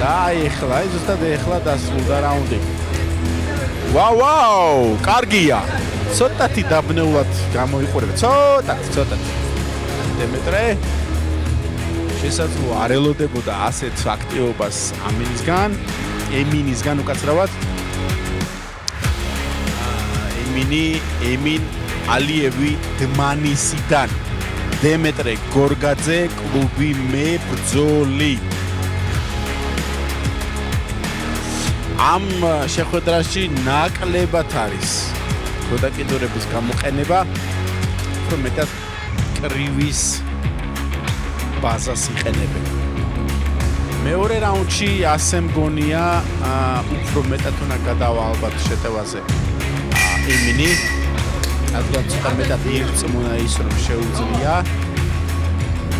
და ახლა ზუსტად ახლა დასრულდა რაუნდი ვაუ კარგია ცოტათი დაბნეულად გამოიყურება ცოტათი დემეტრე შესაძლოა არ ელოდებოდა ასეთ აქტივობას ემინისგან უკაცრავად. ემინ ალიევი დმანისიდან. დემეტრე გორგაძე კლუბი მებრძოლი. ამ შეხვედრაში ნაკლებად არის გოდაკიდურების გამოყენება, უფრო მეტად კრივის ბაზას იყენებენ. მეორე რაუნდში ასე მგონია, უფრო მეტად უნდა გადავა ალბათ შეტევაზე. ემინი ალბათ ცოტა მეტად ირწმუნა ის რომ შეუძლია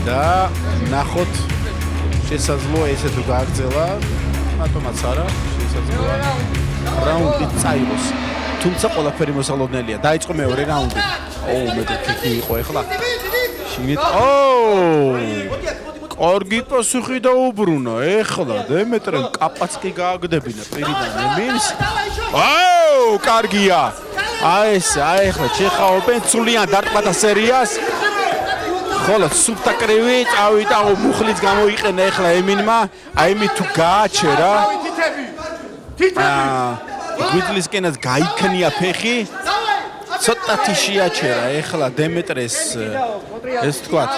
და ნახოთ შესაძლოა ესე თუ გააგრძელა მათომაც არა შესაძლოა რაუნდი წაიღოს თუმცა ყველაფერი მოსალოდნელია დაიწყო მეორე რაუნდი მეტად კიკი იყო ეხლა შიგნით კარგი პასუხი დაუბრუნა ეხლა დემეტრემ კაპაცკი გააგდებინა პირიდან ემინს კარგია აი ეხლა ჩეხაობენ სულიან დარტყმათა სერიას ხოლო სუფთა კრივი წავიდა მუხლიც გამოიყენა ეხლა ემინმა აიმი თუ გააჩერა გვიდლისკენაც გაიქნია ფეხი ცოტათი შეაჩერა ეხლა დემეტრეს ეს თქვათ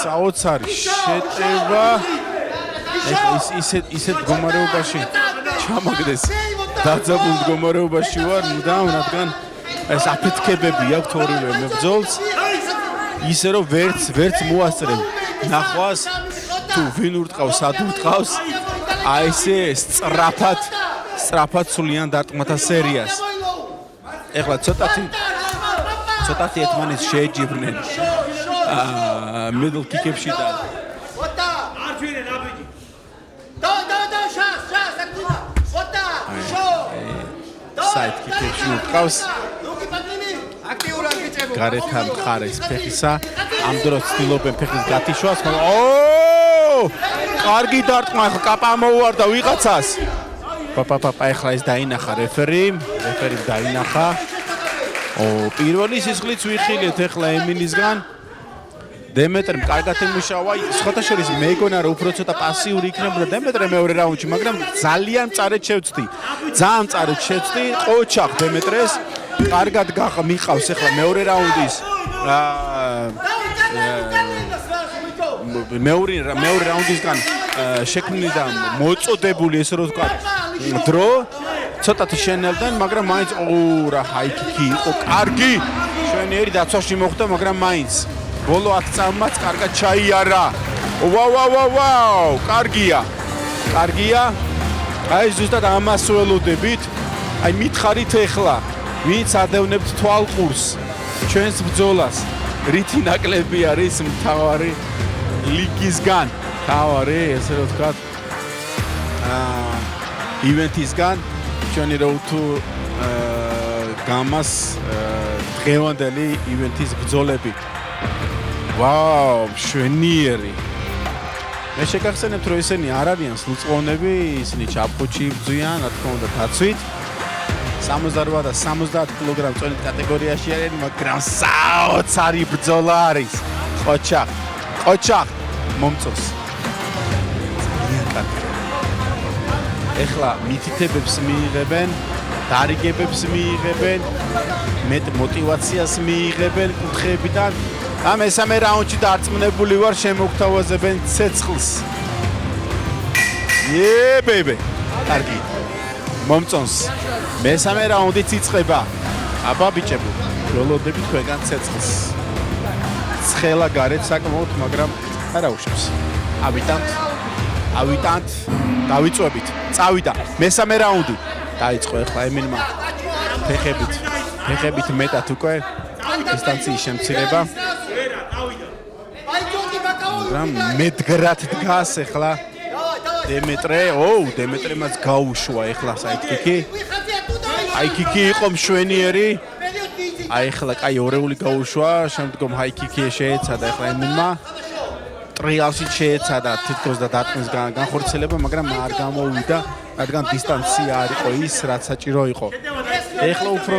საოცარი შეტევა ისეთ მდგომარეობაში ჩამაგდეს დაძაბულ მდგომარეობაში ვარ მუდამ რადგან ეს აფეთქებები აქვს ორივე მებრძოლს ისე რომ ვერც მოასწრებ ნახვას თუ ვინ ურტყავს სად ურტყავს აი ესე სწრაფად სულიან დარტყმათა სერიას ეხლა ცოტათი ერთმანეთს შეეჯიბრნენ მედლ კიკებში და საით კიკებში ურტყავს გარეთ მხარეს ფეხისა ამ დროს ცდილობენ ფეხის გათიშვას კარგი დარტყმა ახლა კაპა მოუვარდა ვიღაცას პაპა ახლა ეს დაინახა რეფერიმ დაინახა პირველი სისხლიც ვიხილეთ ახლა ემინისგან დემეტრემ კარგად ემუშავა სხვათა შორის მეგონა რომ უფრო ცოტა პასიური იქნებოდა დემეტრე მეორე რაუნდში მაგრამ ძალიან მწარედ შევწდი ყოჩახ დემეტრეს კარგად მიყავს ახლა მეორე რაუნდის მეორე რაუნდისგან შექმნილი და მოწოდებული ესე რომ ვთქვა დრო ცოტათი შენელდნენ მაგრამ მაინც რა ჰაიკიკი იყო კარგი შვენიერი დაცვაში მოხდა მაგრამ მაინც ბოლო 10 წამაც კარგად ჩაიარა ვაუ კარგია აი ზუსტად ამას ველოდებით აი მითხარით ეხლა ვინც ადევნებთ თვალყურს ჩვენს ბრძოლას რითი ნაკლები არის მთავარი ლიგისგან თავარი ესე რომ ვთქვათ ივენთისგან ჩვენი road to გამას დღევანდელი ივენთის ბრძოლები ვაუ შვენიერი მე შეგახსენებთ რომ ისინი არ არიან სრულწლოვნები ისინი ჩაფხუჩი ბრძვიან რა თქმა უნდა დაცვით 68 და 70 კილოგრამ წონით კატეგორიაში არიან მაგრამ საოცარი ბრძოლა არის ყოჩახ მომწონს ეხლა მითითებებს მიიღებენ დარიგებებს მიიღებენ მეტ მოტივაციას მიიღებენ კუთხეებიდან და მესამე რაუნდში დარწმუნებული ვარ შემოგთავაზებენ ცეცხლს ბეიბე კარგი მომწონს მესამე რაუნდიც იწყება აბა ბიჭებო ველოდებით თქვენგან ცეცხლს ცხელა გარეთ საკმაოდ მაგრამ არა უშავს ავიტანთ დავიწვევით წავიდა მესამე რაუნდი დაიწყო ახლა ემინმა ფეხებით მეტად უკვე დისტანციის შემცირება მაგრამ მედგრად დგას ახლა დემეტრემაც გაუშვა ახლა საიტკიკი ჰაიკიკი იყო მშვენიერი აი ახლა კაი ორეული გაუშვა შემდგომ ჰაიკიკი შეეცადა ახლა ემინმა ტრიალში შეეცადა თითქოს და დარტყმის განხორციელება მაგრამ არ გამოუვიდა რადგან დისტანცია არ იყო ის რაც საჭირო იყო ეხლა უფრო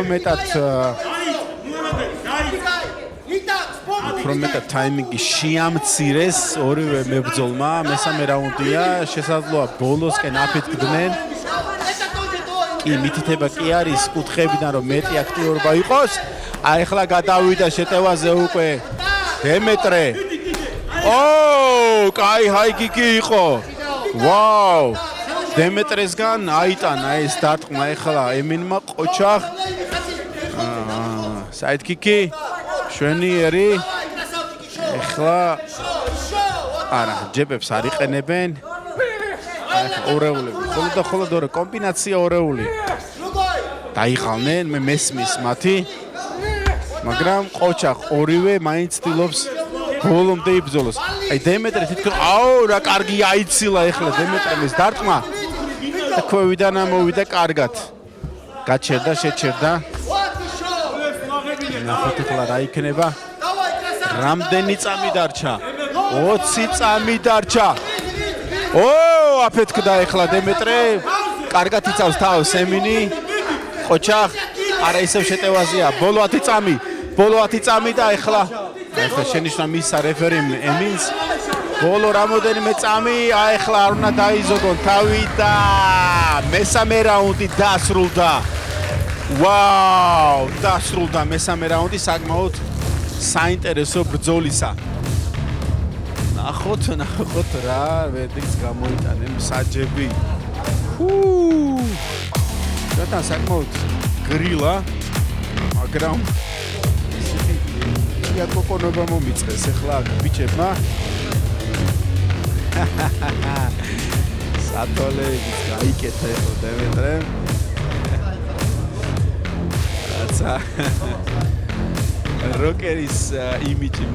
მეტად ტაიმინგი შეამცირეს ორივე მებრძოლმა. მესამე რაუნდია, შესაძლოა ბოლოსკენ აფეთქდნენ. კი მითითება კი არის კუთხეებიდან რომ მეტი აქტიურობა იყოს. ეხლა გადავიდა შეტევაზე უკვე დემეტრე. კაი ჰაიკიკი იყო. ვაუ! დემეტრესგან აიტანა ეს დარტყმა ეხლა ემინმა ყოჩახ. საიდკიკი შვენიერი. ეხლა არა, ჯებებს არ იყენებენ. ორეულები. ხოლმე ორე კომბინაცია ორეული. დაიღალნენ, მე მესმის მათი. მაგრამ ყოჩახ ორივე მაინც ცდილობს ბოლომდე იბრძოლოს. აი დემეტრე თითქოს რა კარგი აიცილა ეხლა დემეტრემის დარტყმა. ქვევიდან ამოვიდა კარგად. გაჩერდა, შეჩერდა. ნახოთ ეხლა რა იქნება. რამდენი წამი დარჩა? 20 წამი დარჩა. აფეთქდა ეხლა დემეტრე. კარგად იცავს თავს ემინი. ყოჩახ არა ისევ შეტევაზეა. ბოლო 10 წამი და ეხლა შენიშნა მისა რეფერიმ ემინს. ბოლო რამოდენიმე წამი, ეხლა არ უნდა დაიზოგონ თავი და მესამე რაუნდი დასრულდა. ვაუ, დასრულდა მესამე რაუნდი საკმაოდ საინტერესო ბრძოლისა. ნახოთ რა ვერდიქტს გამოიტანენ მსაჯები. და საკმაოდ გრილა, მაგრამ ისეთი კოკონობა მომიწყეს ეხლა ბიჭებმა. სატოლეების გაიკეთა ეხლა დემეტრემ. რაცა როკერის იმიჯი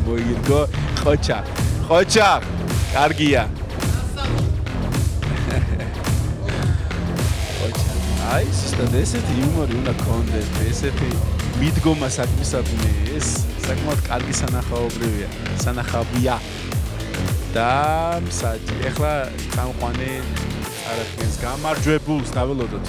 მოიგო. ხოჩა კარგია. აი სისტემ ესეთი იუმორი უნდა კონდეთ, ესეთი მიდგომა საქმისადმი, ეს საკმაოდ კარგი სანახავია. და მსაჯი ეხლა წამყვანი წარადგენს გამარჯვებულს დაველოდოთ.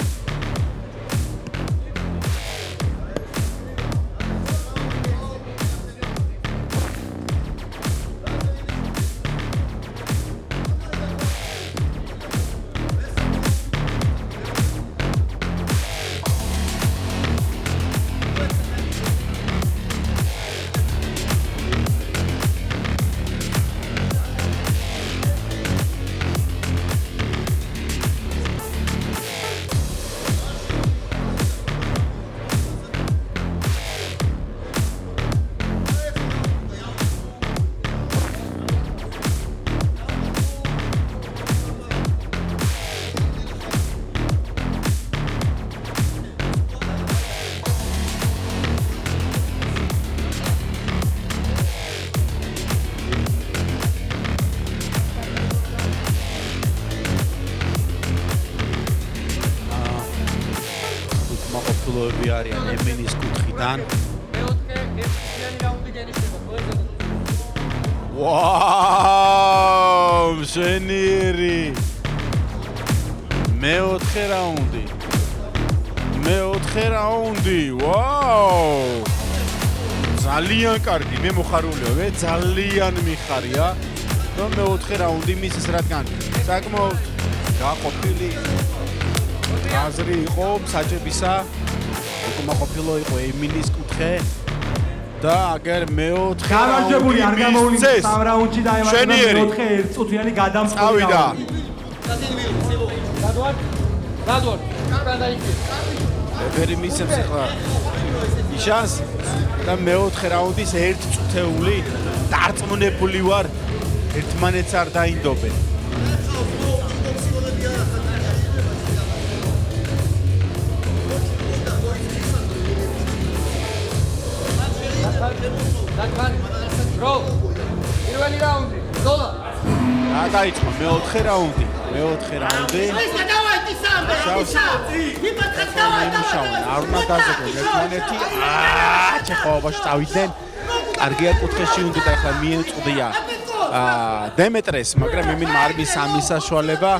ფულოები არიან ემინის კუთხიდან. ვაუ, ჟენიერი. მეოთხე რაუნდი. ვაუ. ძალიან კარგი, მე მოხარულია, ძალიან მიხარია. რომ მეოთხე რაუნდი მისის რადგან საკმაოდ გაყოფილი აზრი იყო მსაჯებისა. უკმაყოფილო იყო ემინის კუთხე და აგერ მეოთხე გამარჯვებული არ გამოვლინდა 3 რაუნდში და მეოთხე 1 წუთიანი გადამწყვეტი წავიდა. გადوار ვერი მისცემს ახლა ნიშანს და მეოთხე რაუნდის 1 წუთეული დარწმუნებული ვარ ერთმანეთს არ დაინდობენ. პირველი რაუნდი, ზოლა. დაიწყო მეოთხე რაუნდი. არ უნდა დაზოგონ ერთმანეთი. ჩეხოვაში წავიდნენ. კარგია კუთხეში უნდა და ახლა მიეწყდია დემეტრეს, მაგრამ ემინმა არ მის ამის საშუალება.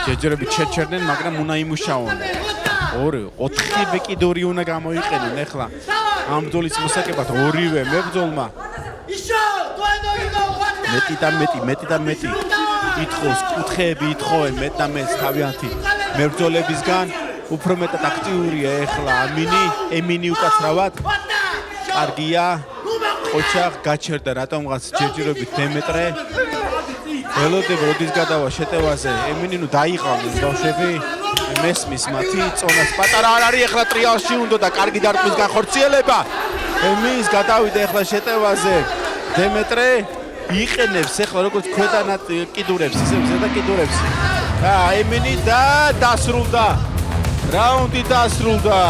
ჯერჯერობით შეჩერდნენ, მაგრამ უნდა იმუშაონ. 4 კიდური უნდა გამოიყენონ ახლა. ამ ბრძოლის მოსაკებად ორივე მებრძოლმა მეტი და მეტი ითხოვს, კუთხეები ითხოვენ მეტ და მეტს თავიანთი მებრძოლებისგან. უფრო მეტად აქტიურია ახლა ემინი უკაცრავად. კარგია. ოჩახ გაჩერდა რატომღაც ჯერჯერობით დემეტრე. ველოდები როდის გადავა შეტევაზე, ემინი ნუ დაიყავნენ ბავშვები. მესმის მათი წონას პატარა არ არის ახლა ტრიალში უნდა და კარგი დარტყმის განხორციელება. ემინის გადავიდა ახლა შეტევაზე. დემეტრე იყენებს ახლა როგორც ქვედა კიდურებს, ისე ზედა კიდურებს. და ემინი დასრულდა. რაუნდი დასრულდა.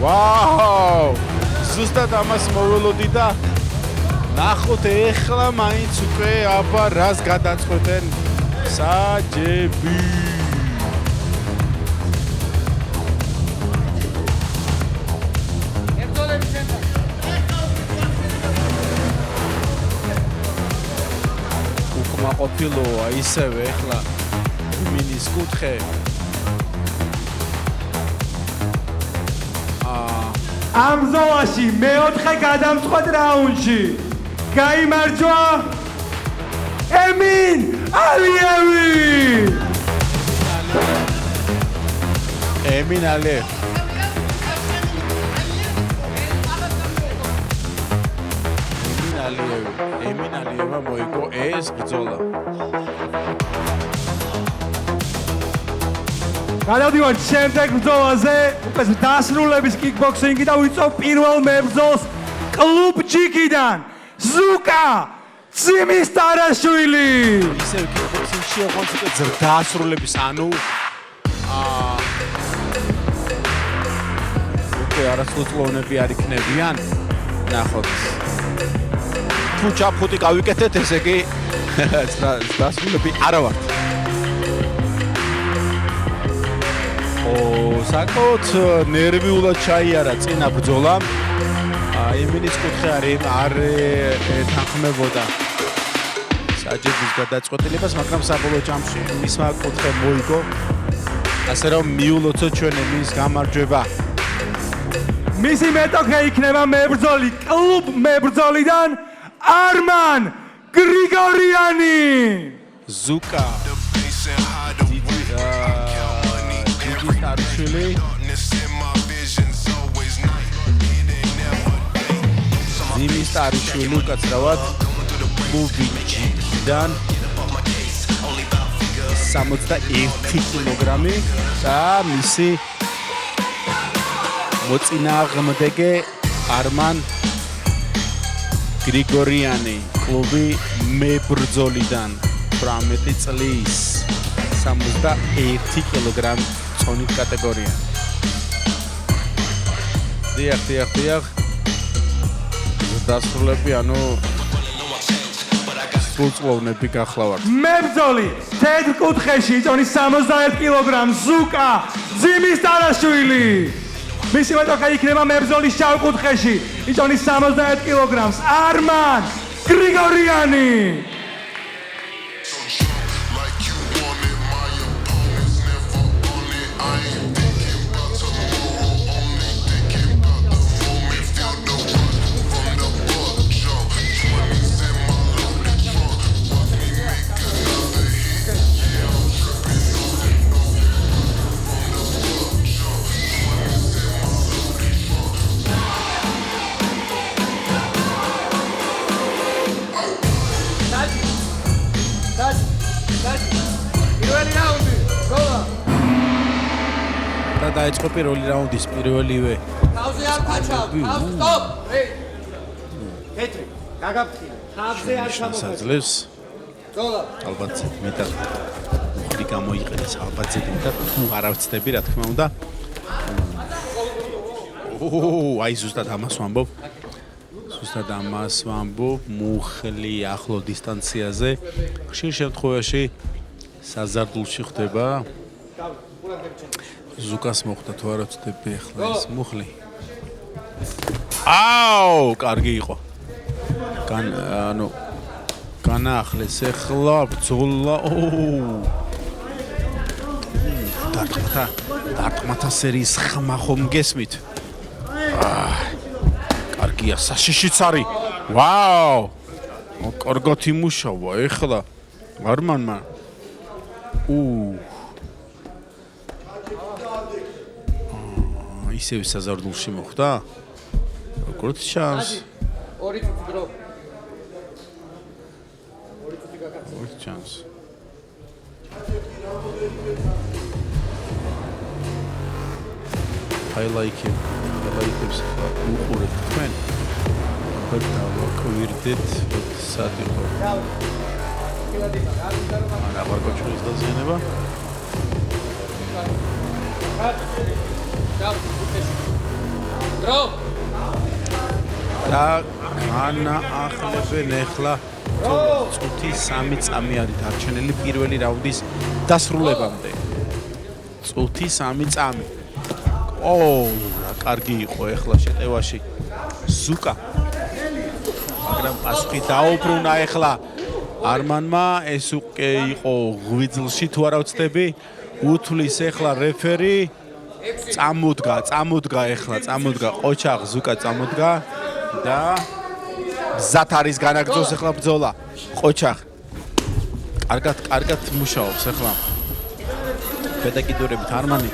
ვაუ! ზუსტად ამას მოველოდი და ნახოთ ეხლა მაინც უკვე აბა რას გადაწყვეტენ საჯები. უკმაყოფილოა ისევე ეხლა მინის კუთხე. ამ ზოლაში მეოთხე გადამწყვეტ რაუნდში გაიმარჯვა ემინ ალიევი. ემინ ალიევმა მოიგო ეს ბრძოლა. გადავდივართ შემდეგ ბრძოლაზე, უკვე დასრულების კიკბოქსინგი და ვიწევ პირველ მებრძოლს კლუბ ჯიქიდან ზუკა ძიმისტარაშვილი. ისევ კიკბოქსინგში ოღონდ უკვე დასრულების ანუ უკვე არასრულწლოვნები არ იქნებიან. ნახოთ. თუ ჩაფხუტი გავიკეთეთ, ესე იგი დასრულები არა ვართ. საკმაოდ ნერვიულად ჩაიარა წინა ბრძოლა. ემინის კუთხე არ ეთანხმებოდა საჯების გადაწყვეტილებას, მაგრამ საბოლოო ჯამში მისმა კუთხე მოიგო. ასე რომ მიულოცოთ ჩვენ ემინის გამარჯვება. მისი მეტოქე იქნება მებრძოლი კლუბ მებრძოლიდან არმან გრიგორიანი. ზუკა ძიმისტარაშვილი უკაცრავად კლუბი ჯიქიდან 61 კილოგრამი და მისი მოწინააღმდეგე არმან გრიგორიანი კლუბი მებრძოლიდან 18 წლის 61 კილოგრამი წონით კატეგორია. დიახ. დასრულები ანუ სრულწლოვნები გახლავართ. მებრძოლი თეთრ კუთხეში იწონის 61 კილოგრამს ზუკა ძიმისტარაშვილი. მისი მეტოქე იქნება მებრძოლის შავ კუთხეში იწონის 71 კილოგრამს არმან გრიგორიანი. დაიწყო პირველი რაუნდის პირველივე. თავზე არ გაჩავ, სტოპ. თეთრი, გაგაფრთხილე. თავზე არ ჩამოხდეს. ბრძოლა. ალბათ მეტად უხდი გამოიყენეს ალბათ ზედმეტად თუ არ ავწდები რა თქმა უნდა. აი ზუსტად ამას ვამბობ. მუხლი ახლო დისტანციაზე. ხშირ შემთხვევაში საზარდულში ხდება. ზუკას მოხდა თუ არ ვწდები ახლა ეს მუხლი. აუ, კარგი იყო. განაახლეს ახლა ბრძოლა. დარტყმათა სერიის ხმა ხომ გესმით? კარგია, საშიშიც არის. ვაუ! კარგად იმუშავა ეხლა. არმანმა. ისევ საზარდულში მოხვდა? როგორც ჩანს. ორი წუთი დრო. როგორც ჩანს. highlight-ებს უყურებთ თქვენ. დავაკვირდეთ სად იყო. არა, ვარკოჩულის დაზიანება. დრო. და განაახლებენ ახლა წუთი 3 წამი არის დარჩენილი პირველი რაუნდის დასრულებამდე. წუთი 3 წამი. რა კარგი იყო ახლა შეტევაში ზუკა. მაგრამ პასუხი დაუბრუნა ახლა არმანმა, ეს უკვე იყო ღვიძლში თუ არა ვცდები. უთulis ახლა რეფერი. წამოდგა ყოჩაღ ზუკა წამოდგა და მზად არის განაგრძოს ახლა ბრძოლა. ყოჩაღ კარგად მუშაობს ახლა. პედაგოგიურებით არმანი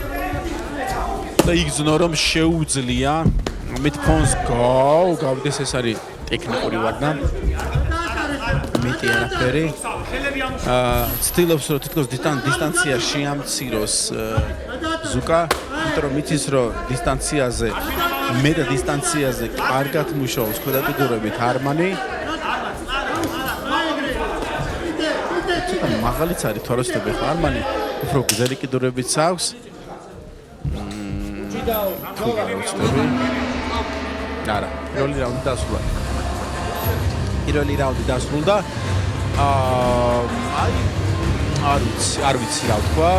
და იგზნო რომ შეუძლია მით ფონს გავდეს ეს არის ტექნიკური ვარნა. მეტი არაფერი. ცდილობს რომ თითქოს დისტანცია შეამციროს ზუკა, იმიტომ რომ იცის რომ დისტანციაზე კარგად მუშაობს ქვედაკიდურებით არმანი. ცოტა მაღალიც არის თოროსტები ხა არმანი, უფრო გზელი კიდურებიც აქვს. არა, პირველი რაუნდი დასრულდა. არ ვიცი რა თქვა.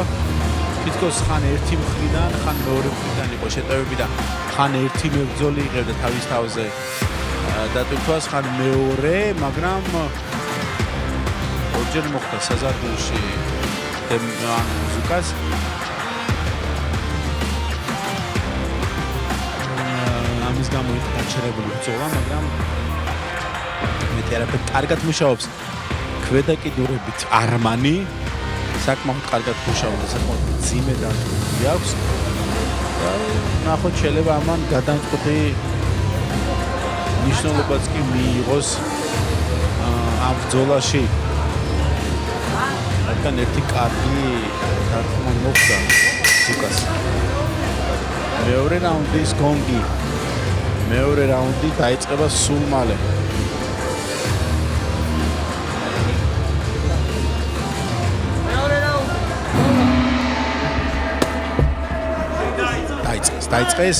თითქოს ხან ერთი მხრიდან, ხან მეორე მხრიდან იყო შეტევები და ხან ერთი მებრძოლი იღებდა თავის თავზე დატვირთვას, ხან მეორე, მაგრამ ორჯერ მოხდა საზარდულში ზუკას. ამის გამო იყო გაჩერებული ბრძოლა, მაგრამ მეტი არაფერი კარგად მუშაობს ქვედაკიდურებით არმანი. საკმაოდ კარგად მუშაობს, საკმაოდ ძიმე დარტყმები აქვს. ნახოთ შეიძლება ამან გადამწყვეტი ნიშნულობაც კი მიიღოს ამ ბრძოლაში. რადგან ერთი კარგი დარტყმა მოხდა ზუკას. მეორე რაუნდის გონგი. მეორე რაუნდი დაიწყება სულ მალე. დაიწყეს.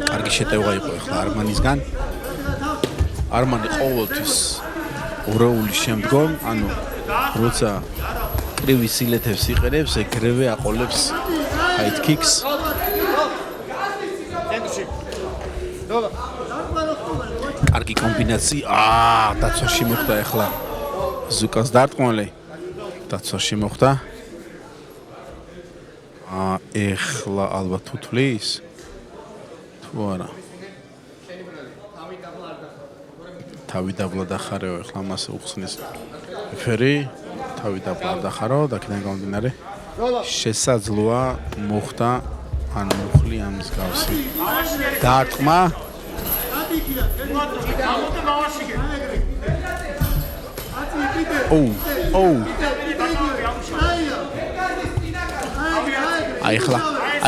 კარგი შეტევა იყო ახლა არმანისგან. არმანი ყოველთვის ორეულის შემდგომ, ანუ როცა კრივი სილეთებს იყენებს, ეგრევე აყოლებს high kicks. კარგი კომბინაცია. დაცვაში მოხდა ახლა ზუკას დარტყმალი. დაცვაში მოხდა. ახლა ალბათ უთulis. თუ არა. თავი დაბლა დახარეო ახლა მას უხსნის. რეფერი თავი დაბლა დახარო და აქედან გამომდინარე შესაძლოა მოხდა ან მოხლი ამ მსგავსი დარტყმა.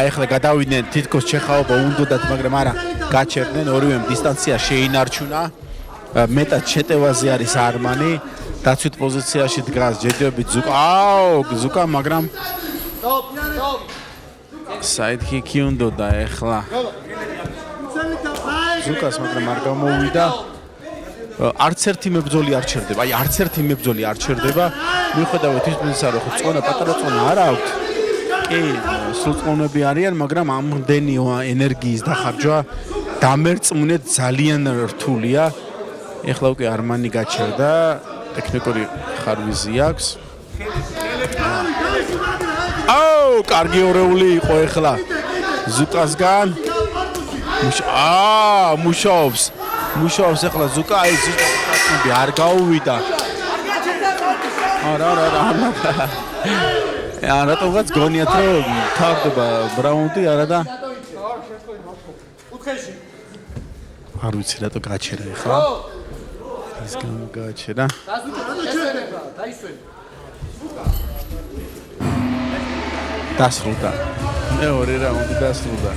ახლა გადავიდნენ თითქოს ჩეხაობა უნდათ, მაგრამ არა გაჩერდნენ ორივემ დისტანცია შეინარჩუნა. მეტად შეტევაზე არის არმანი. დაცვით პოზიციაში დგას ჯერჯერობით ზუკა, მაგრამ side kick-ი უნდა ახლა ზუკას, მაგრამ არ გამოვიდა. არც ერთი მებრძოლი არ ჩერდება. არც ერთი მებრძოლი არ ჩერდება. მიუხედავად იმისა, რომ წონა პატარა წონა არ აქვს. კი, სრულწლოვნები არიან, მაგრამ ამდენი ენერგიის დახარჯვა დამერწმუნეთ ძალიან რთულია. ეხლა უკვე არმანი გაჩერდა, ტექნიკური ხარვიზი აქვს. აუ, კარგი ორეული იყო ეხლა ზუკასგან. მუშაობს ეხლა ზუკა, აი ზუკასები არ გაუვიდა. არა. რატომღაც გონიათ რომ თავდება ბრაუნდი არა და კუთხეში. არ ვიცი რატო გაჩერა ეხლა. ის გამოგაჩერა. დასრულდა. მეორე რაუნდი დასრულდა.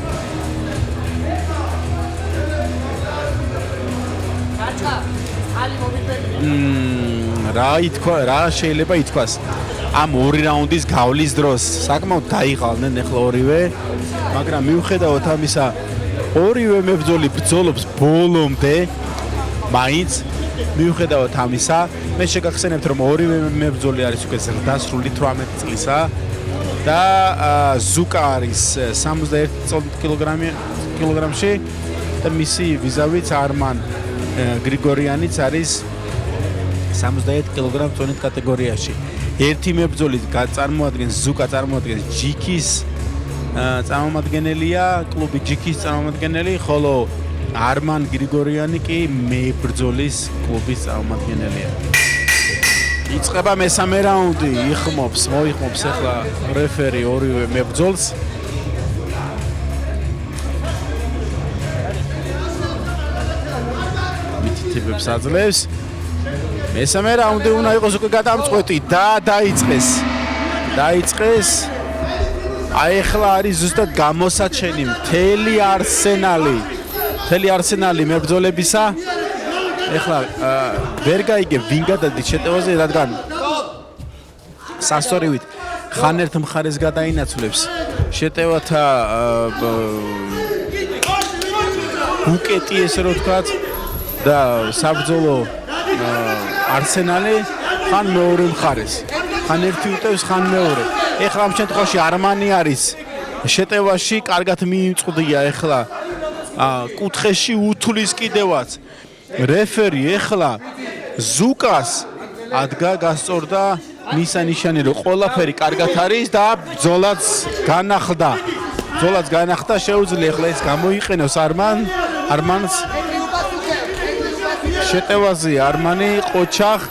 რა შეიძლება ითქვას ამ ორი რაუნდის გავლის დროს საკმაოდ დაიღალნენ ეხლა ორივე, მაგრამ მიუხედავად ამისა ორივე მებრძოლი ბრძოლობს ბოლომდე, მაინც მიუხედავად ამისა, მე შეგახსენებთ რომ ორივე მებრძოლი არის უკვე ზრდასრული 18 წლისა და ზუკა არის 61 კილოგრამში და მისი ვიზავიც არმან გრიგორიანიც არის 71 კილოგრამ წონით კატეგორიაში. ერთი მებრძოლი წარმოადგენს ზუკა წარმოადგენს ჯიქის წარმომადგენელია, კლუბი ჯიქის წარმომადგენელი, ხოლო არმან გრიგორიანი კი მებრძოლის კლუბის წარმომადგენელია. იწყება მესამე რაუნდი, მოიხმობს ახლა რეფერი ორივე მებრძოლს. მითითებებს აძლევს. მესამე რაუნდი უნდა იყოს უკვე გადამწყვეტი და დაიწყეს. აი ახლა არის ზუსტად გამოსაჩენი მთელი არსენალი მებრძოლებისა. ახლა ვერ გაიგებ ვინ გადადის შეტევაზე, რადგან სასწორივით ხან ერთ მხარეს გადაინაცვლებს შეტევათა ბუკეტი ესე რომ ვთქვათ და საბრძოლო არსენალი ხან მეორე მხარეს. ხან ერთი უტევს, ხან მეორე. ეხლა ამ შემთხვევაში არმანი არის შეტევაში, კარგად მიიმწყდია ეხლა კუთხეში უთulis კიდევაც. რეფერი ეხლა ზუკას ადგა გასწორდა მისა ნიშანი რომ ყველაფერი კარგად არის და ბრძოლაც განახლდა. შეუძლია ეხლა ეს გამოიყენოს არმანს შეტევაზე არმანი ყოჩახ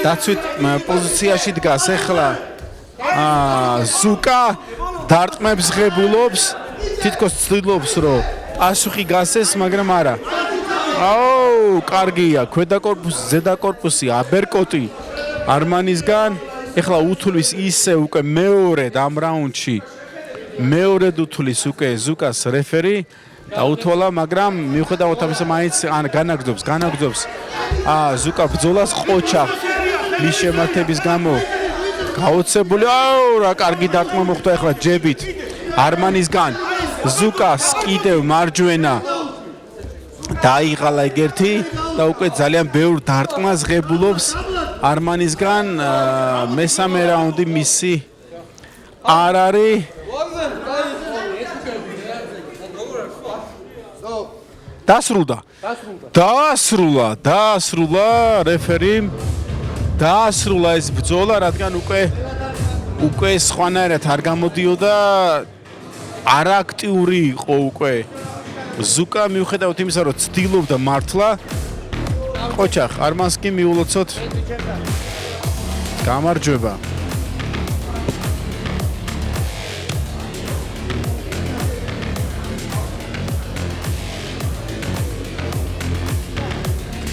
დაცვით პოზიციაში დგას ეხლა ზუკა დარტყმებს ღებულობს თითქოს ცდილობს რომ პასუხი გასცეს მაგრამ არა აუ კარგია ქვედა კორპუსი ზედა კორპუსი აბერკოტი არმანისგან ეხლა უთulis ისე უკვე მეორედ ამ რაუნდში მეორედ უთulis უკვე ზუკას რეფერი დაუთვალა მაგრამ მიუხედავად ამისა მაინც განაგრძობს ზუკა ბრძოლას ყოჩა მის შემართების გამო გაოცებული აუ რა კარგი დარტყმა მოხდა ეხლა ჯებით არმანისგან ზუკას კიდევ მარჯვენა დაიღალა ეგერთი და უკვე ძალიან ბევრ დარტყმას ღებულობს არმანისგან მესამე რაუნდი მისი არ არის დაასრულა რეფერიმ დაასრულა ეს ბრძოლა რადგან უკვე სხვანაირად არ გამოდიოდა არაქტიური იყო უკვე ზუკა მიუხედავად იმისა რომ ცდილობდა მართლა ყოჩახ არმანს კი მიულოცოთ გამარჯვება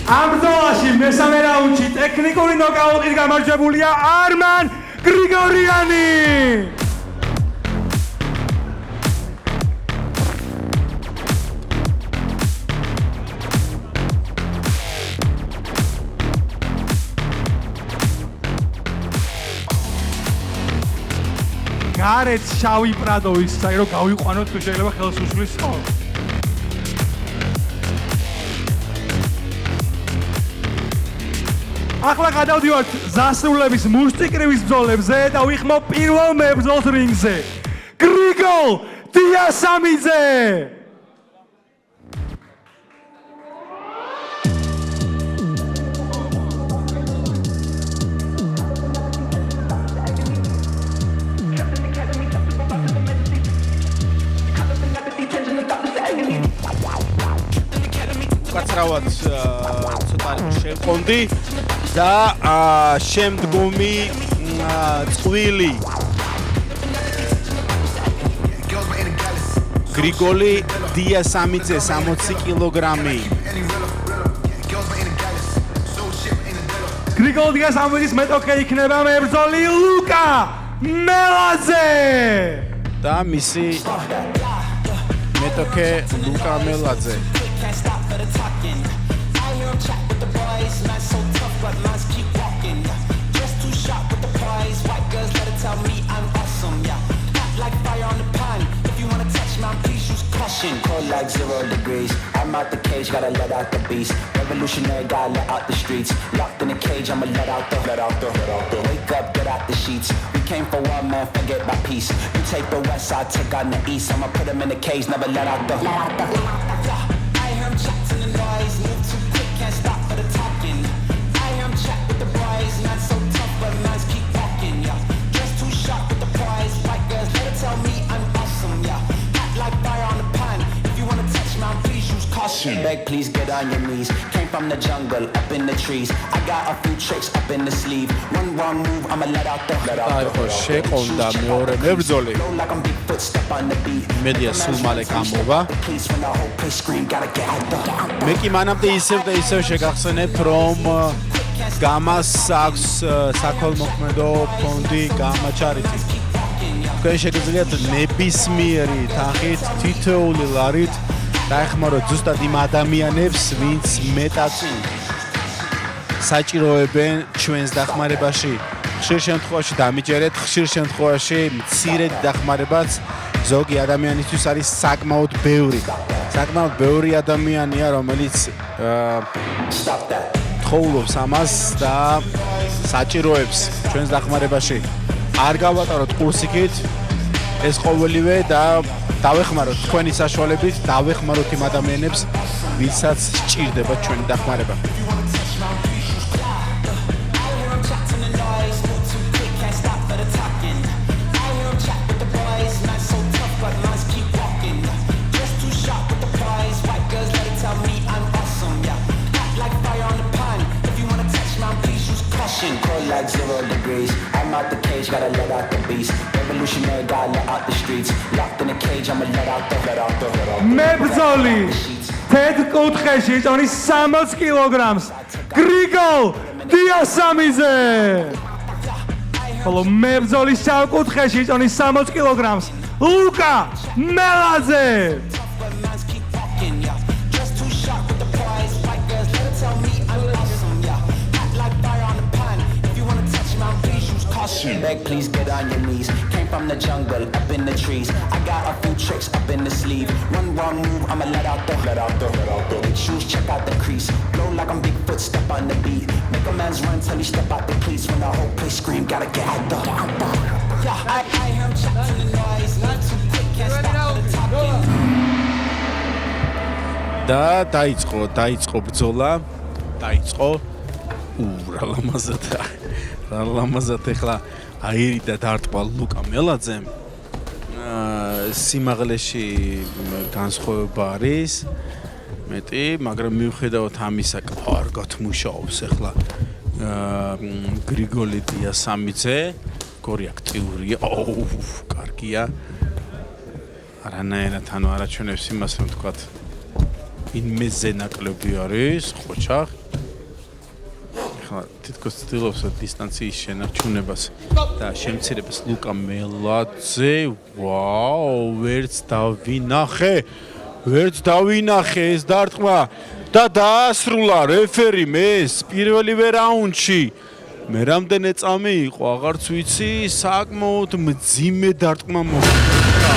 ამ ბრძოლაში მესამე რაუნდში ტექნიკური ნოკაუტით გამარჯვებულია არმან გრიგორიანი. გარეთ შავი პრადოვის საერთოდ გავიყვანოთ თუ შეიძლება ხელს უშლის ხო? ახლა გადავდივართ ზასრულების მუსტიკრივის ბრძოლებზე და ვიხმო პირველ მებრძოლს რინგზე. გრიგოლ დიასამიძე. საკრავად ცოტა შევყონდი და შემდგომი წვილი გრიგოლი დიასამიძე 60 კილოგრამი გრიგოლ დიასამიძის მეტოქე იქნება მებრძოლი ლუკა მელაძე და მისი მეტოქე ლუკა მელაძე Cold like 0 degrees. I'm out the cage, gotta let out the beast. Revolutionary, gotta let out the streets. Locked in a cage, I'ma let out the. Wake up, get out the sheets. We came for one man, forget my peace. You take the west side, take on the east. I'ma put him in the cage, never let out the. I hear him chat to the noise, move too quick, can't stop for the talking. I hear him chat with the boys, not so tough, but minds keep walking, yeah. Just too sharp with the prize, white girls, let her tell me I'm awesome, yeah. Like fire on the pan. If you wanna touch me, please use caution. Beg, please get on your knees. Came from the jungle, up in the trees. I got a few tricks up in the sleeve. One wrong move, I'ma let out the. შეყონდა მეორე მებრძოლი Like I'm Bigfoot, step on the beat. მედია სულ მალე გამოვა Police when the whole place scream, gotta get out the. მე კი მანამდე ისევ შეგახსენებ რომ გამას აქვს საქველმოქმედო ფონდი გამაჩარიტი თქვენ შეგიძლიათ ნებისმიერი თანხით თითოეული ლარით დაეხმაროთ ზუსტად იმ ადამიანებს ვინც მეტად საჭიროებენ ჩვენს დახმარებაში ხშირ შემთხვევაში დამიჯერეთ ხშირ შემთხვევაში მცირედ დახმარებაც ზოგი ადამიანისთვის არის საკმაოდ ბევრი ადამიანია რომელიც თხოვლობს ამას და საჭიროებს ჩვენს დახმარებაში არ გავატაროთ კურსიკით ეს ყოველივე და დავეხმაროთ თქვენი საშუალებით დავეხმაროთ იმ ადამიანებს ვისაც სჭირდება ჩვენი დახმარება Cold like 0 degrees. I'm out the cage, gotta let out the beast. Revolutionary, gotta let out the streets. Locked in a cage, I'ma let out the. მებრძოლი თეთ კუთხეში ჭონის 60 კილოგრამს გრიგოლ დიასამიძე ხოლო მებრძოლის შავ კუთხეში ჭონის 60 კილოგრამს ლუკა მელაძე Beg, please get on your knees. Came from the jungle, up in the trees. I got a few tricks up in the sleeve. One wrong move, I'ma let out the. Big shoes, check out the crease. Blow like I'm Bigfoot, step on the beat. Make a man's run till he step out the cleats. When the whole place scream, gotta get out the. Yeah, I hear him chat to the noise. Not too quick, can't stop for the talking. და დაიწყო ბრძოლა დაიწყო რა ლამაზად ეხლა აირი და დარტყვა ლუკა მელაძემ სიმაღლეში განსხვავება არის მეტი მაგრამ მიუხედავად ამისა კარგად მუშაობს ეხლა გრიგოლი დიასამიძე გორი აქტიურია კარგია არანაირად არაჩვენებს იმას რომ თქვათ ინმეზე ნაკლები არის ხოჩახ თითქოს ცდილობს დისტანციის შენარჩუნებას და შემცირებას ლუკა მელაძე ვაუ ვერც დავინახე ეს დარტყმა და დაასრულა რეფერიმ ეს პირველივე რაუნდში მე რამდენი წამი იყო აღარც ვიცი საკმაოდ მძიმე დარტყმა მოხდა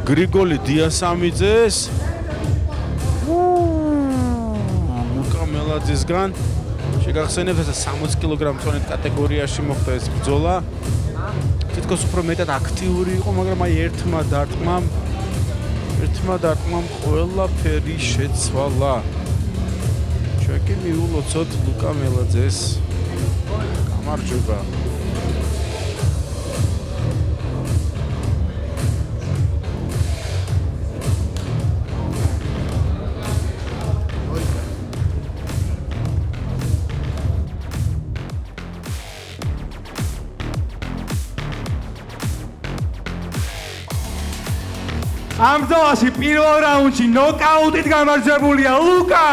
გრიგოლი დიასამიძეს ლუკა მელაძესგან შეგახსენებთ ეს 60 კილოგრამ წონით კატეგორიაში მოხდა ეს ბრძოლა. თითქოს უფრო მეტად აქტიური იყო, მაგრამ აი ერთმა დარტყმამ ყველაფერი შეცვალა. ჩვენ კი მიულოცოთ ლუკა მელაძეს. გამარჯვება. ამ ბრძოლაში პირველ რაუნდში ნოკაუტით გამარჯვებულია ლუკა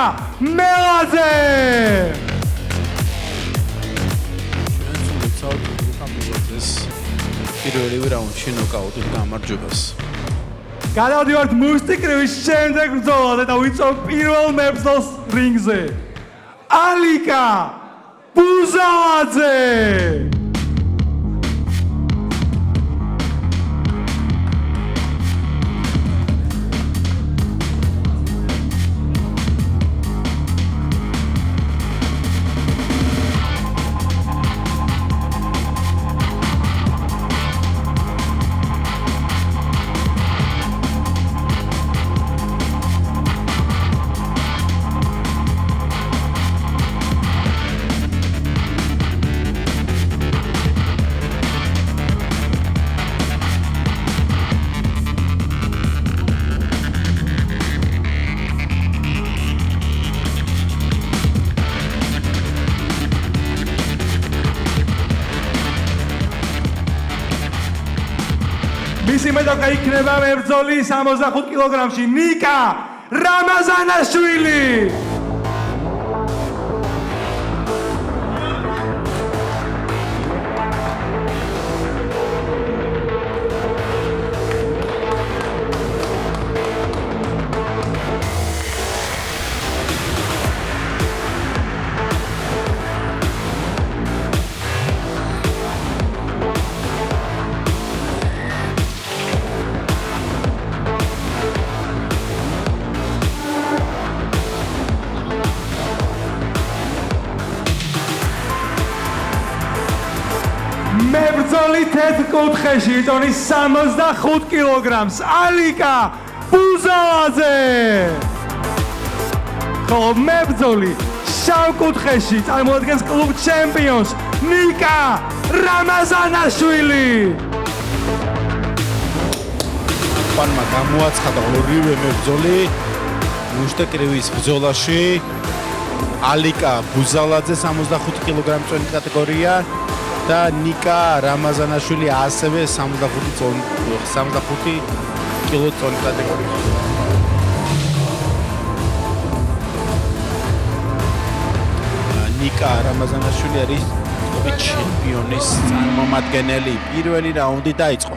მელაძე. პირველი რაუნდში ნოკაუტით გამარჯვებას. გადავდივართ მუსტიკრივის შემდეგ ბრძოლაზე და ვიცავ პირველ მებრძოლს რინგზე. ალიკა ბუზალაძე. მისი მეტოქა იქნება მებრძოლი 65 კილოგრამში ნიკა რამაზანაშვილი. მებრძოლი თეთრკუთხეში იტონის 65 კილოგრამს ალიკა ბუზალაძე. ხოლო მებრძოლი შავ კუთხეში წარმოადგენს კლუბ ჩემპიონს ნიკა რამაზანაშვილი. პანმა გამოაცხადა ორივე მებრძოლი მუშტეკრივის ბრძოლაში. ალიკა ბუზალაძე 65 კილოგრამის წონით კატეგორია და ნიკა რამაზანაშვილი ასევე 65 კილო წონით კატეგორია. ნიკა რამაზანაშვილი არის ჩემპიონის წარმომადგენელი. პირველი რაუნდი დაიწყო.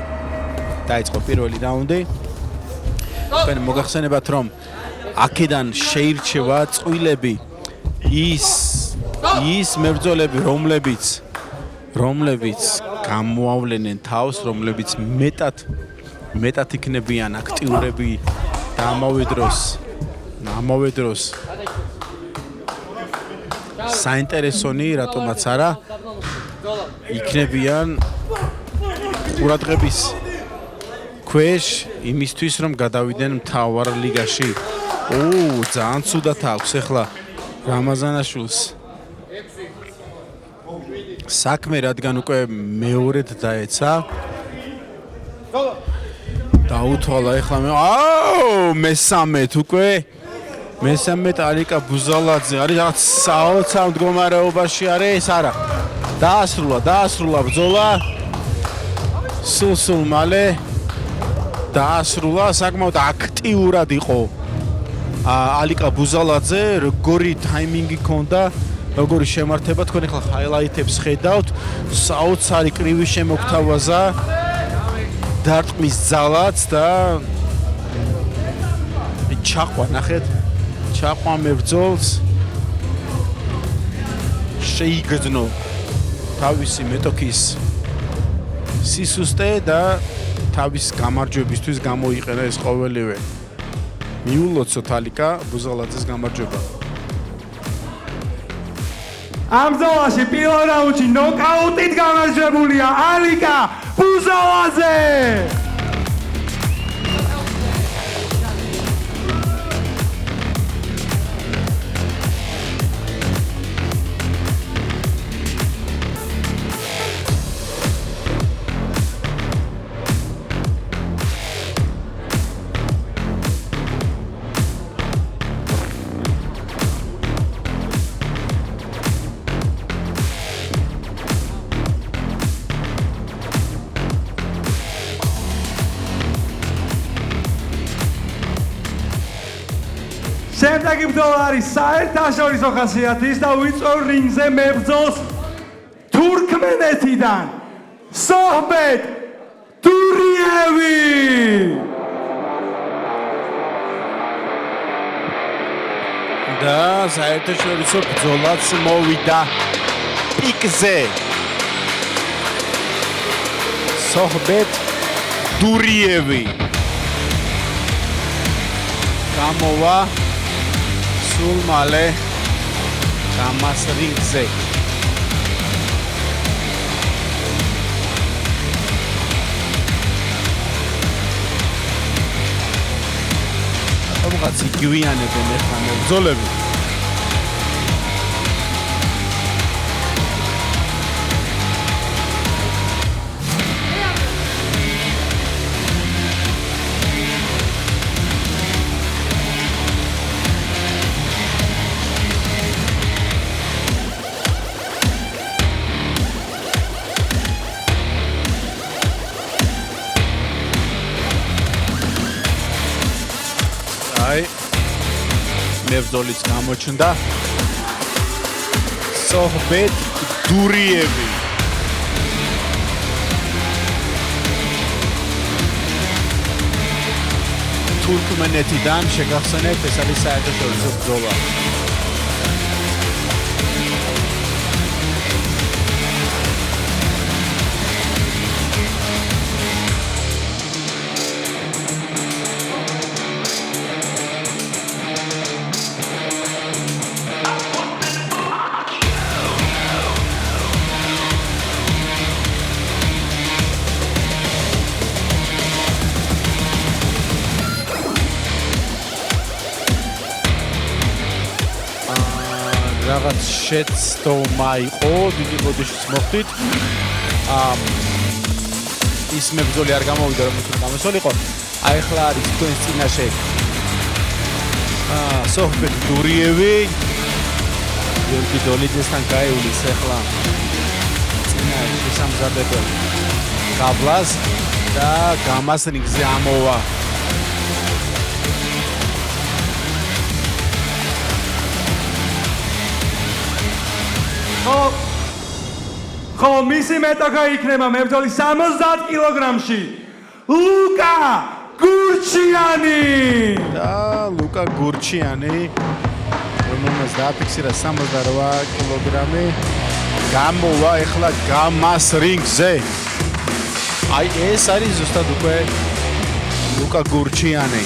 პირველი რაუნდი. თქვენ მოგახსენებათ რომ აქედან შეირჩევა წვილები ის მებრძოლები რომლებიც გამოავლენენ თავს, რომლებიც მეტად იქნებიან აქტიურები და ამავე დროს საინტერესონი, რატომაც არა, იქნებიან ყურადღების ქვეშ იმისთვის, რომ გადავიდნენ მთავარ ლიგაში. ძალიან ცუდად აქვს ახლა რამაზანაშვილს საქმე, რადგან უკვე მეორედ დაეცა. დაუთვალა ახლა მესამედ უკვე. მესამედ ალიკა ბუზალაძე არის რაღაც საოცარ მდგომარეობაში არის, არა. დაასრულა ბრძოლა. სულ მალე დაასრულა, საკმაოდ აქტიურად იყო ალიკა ბუზალაძე, როგორი ტაიმინგი ჰქონდა, როგორი შემართება. თქვენ ახლა ჰაილაითებს ხედავთ, საოცარი კრივი შემოგთავაზა, დარტყმის ძალაც და ჩაყვა, ნახეთ, ჩაყვა მებრძოლს, შეიგრძნო თავისი მეტოქის სისუსტე და თავის გამარჯვებისთვის გამოიყენა ეს ყოველივე. მიულოცოთ ალიკა ბუზალაძეს გამარჯვება. ამ ბრძოლაში პირველ რაუნდში ნოკაუტით გამარჯვებულია ალიკა ბუზალაძე. შემდეგი ბრძოლა არის საერთაშორისო ხასიათის და ვიწვევ რინგზე მებრძოლს თურქმენეთიდან სოჰბეთ დურიევი. და საერთაშორისო ბრძოლაც მოვიდა პიკზე. სოჰბეთ დურიევი გამოვა სულ მალე გამას რინგზე. რაღაც იგვიანებენ ახლა მებრძოლები. მებრძოლის გამოჩნდა სოჰბეთ დურიევი. თურქმენეთიდან შეგახსენებთ, ეს არის საერთაშორისო ბრძოლა. რაღაც შეცდომა იყო, დიდი ბოდიშის მოხდით. ის მებრძოლი არ გამოვიდა, რომ თუ გამოსულიყო. აი ახლა არის თქვენს წინაშე სოჰბეთ დურიევი. გიორგი დოლიძესთან გაივლის ახლა წინაშე შესამზადებელ გაბლას და გამას რინგზე ამოვა. ხო, მისი მეტოქა იქნება მებრძოლის 70 კილოგრამში. ლუკა გურჩიანი. და ლუკა გურჩიანი, რომელმაც დააფიქსირა 78 კილოგრამი, გამოვა ახლა გამას რინგზე. აი ეს არის ზუსტად უკვე ლუკა გურჩიანი.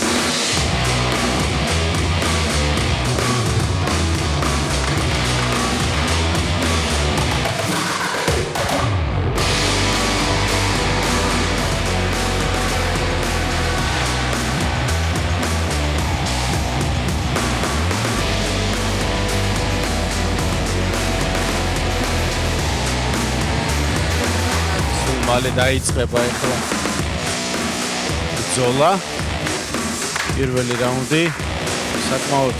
მალე დაიწყება ახლა ბრძოლა. პირველი რაუნდი საკმაოდ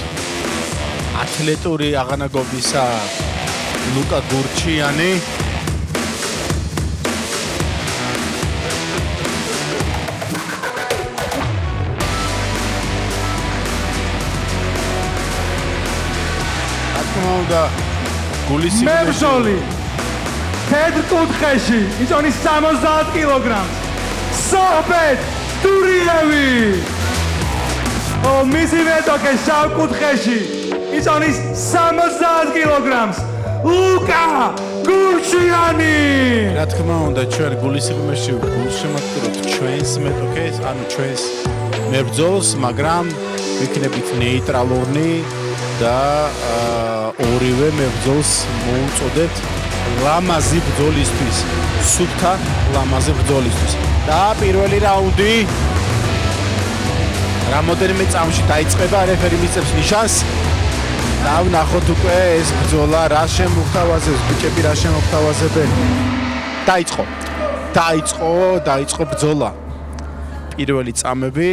ათლეტური აღანაგობისა ლუკა გურჩიანი. აკმაუნდა გულის მებრძოლი თეთრ კუთხეში იწონის 70 კილოგრამს. სოჰბეთ დურიევი. მისი მეტოქე შავ კუთხეში იწონის 70 კილოგრამს. ლუკა გურჩიანი. რა თქმა უნდა, ჩვენ გულისიღმეში გულშემატკივრობთ ჩვენს მეტოქეს, ანუ ჩვენს მებრძოლს, მაგრამ ვიქნებით ნეიტრალური და ორივე მებრძოლს მოუწოდეთ ლამაზი ბრძოლისთვის, სუფთა ლამაზი ბრძოლისთვის. და პირველი რაუნდი რამოდენიმე წამში დაიწყება, რეფერი მისცემს ნიშანს. და ვნახოთ უკვე ეს ბრძოლა რა შემოგთავაზებს, ბიჭები რა შემოგთავაზებენ. დაიწყო ბრძოლა. პირველი წამები,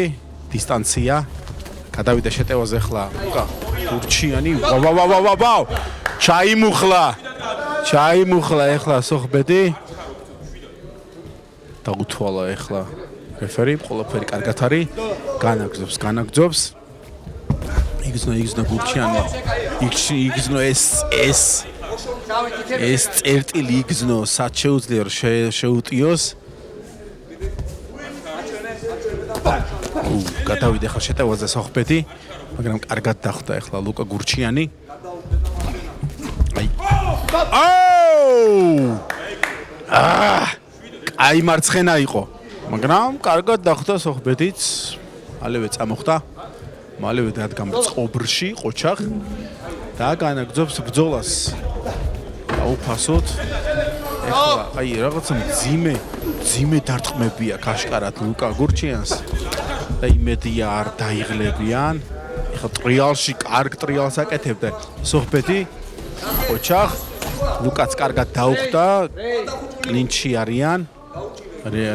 დისტანცია. გადავიდა შეტევაზე ახლა ლუკა გურჩიანი. ვაუ! ჩაიმუხლა ახლა სოხბედი. დაუთვალა ახლა რეფერი, ყველაფერი კარგად არის. განაგძობს. იგზნო გურჩიანმა. იგზნო ეს წერტილი იგზნო სად შეუძლია რომ შეუტიოს. გადავიდა ხა შეტევაზე სოხბეთი, მაგრამ კარგად დახვდა ახლა ლუკა გურჩიანი. აი მარცხენა იყო, მაგრამ კარგად დახვდა სოხბეთიც. მალევე წამოხდა. მალევე დადგა წყობრში ყოჩახ და განაგრძობს ბრძოლას. აუფასოთ. ეხლა აი რაღაცა ძიმე დარტყმებია კაშკარად ლუკა გურჩიანს და იმედია არ დაიღლებიან. ეხლა ტრიალში კარგ ტრიალს აკეთებდა სოხბეთი. ყოჩახ ლუკაც კარგად დაუხდა. კლინჩი არიან.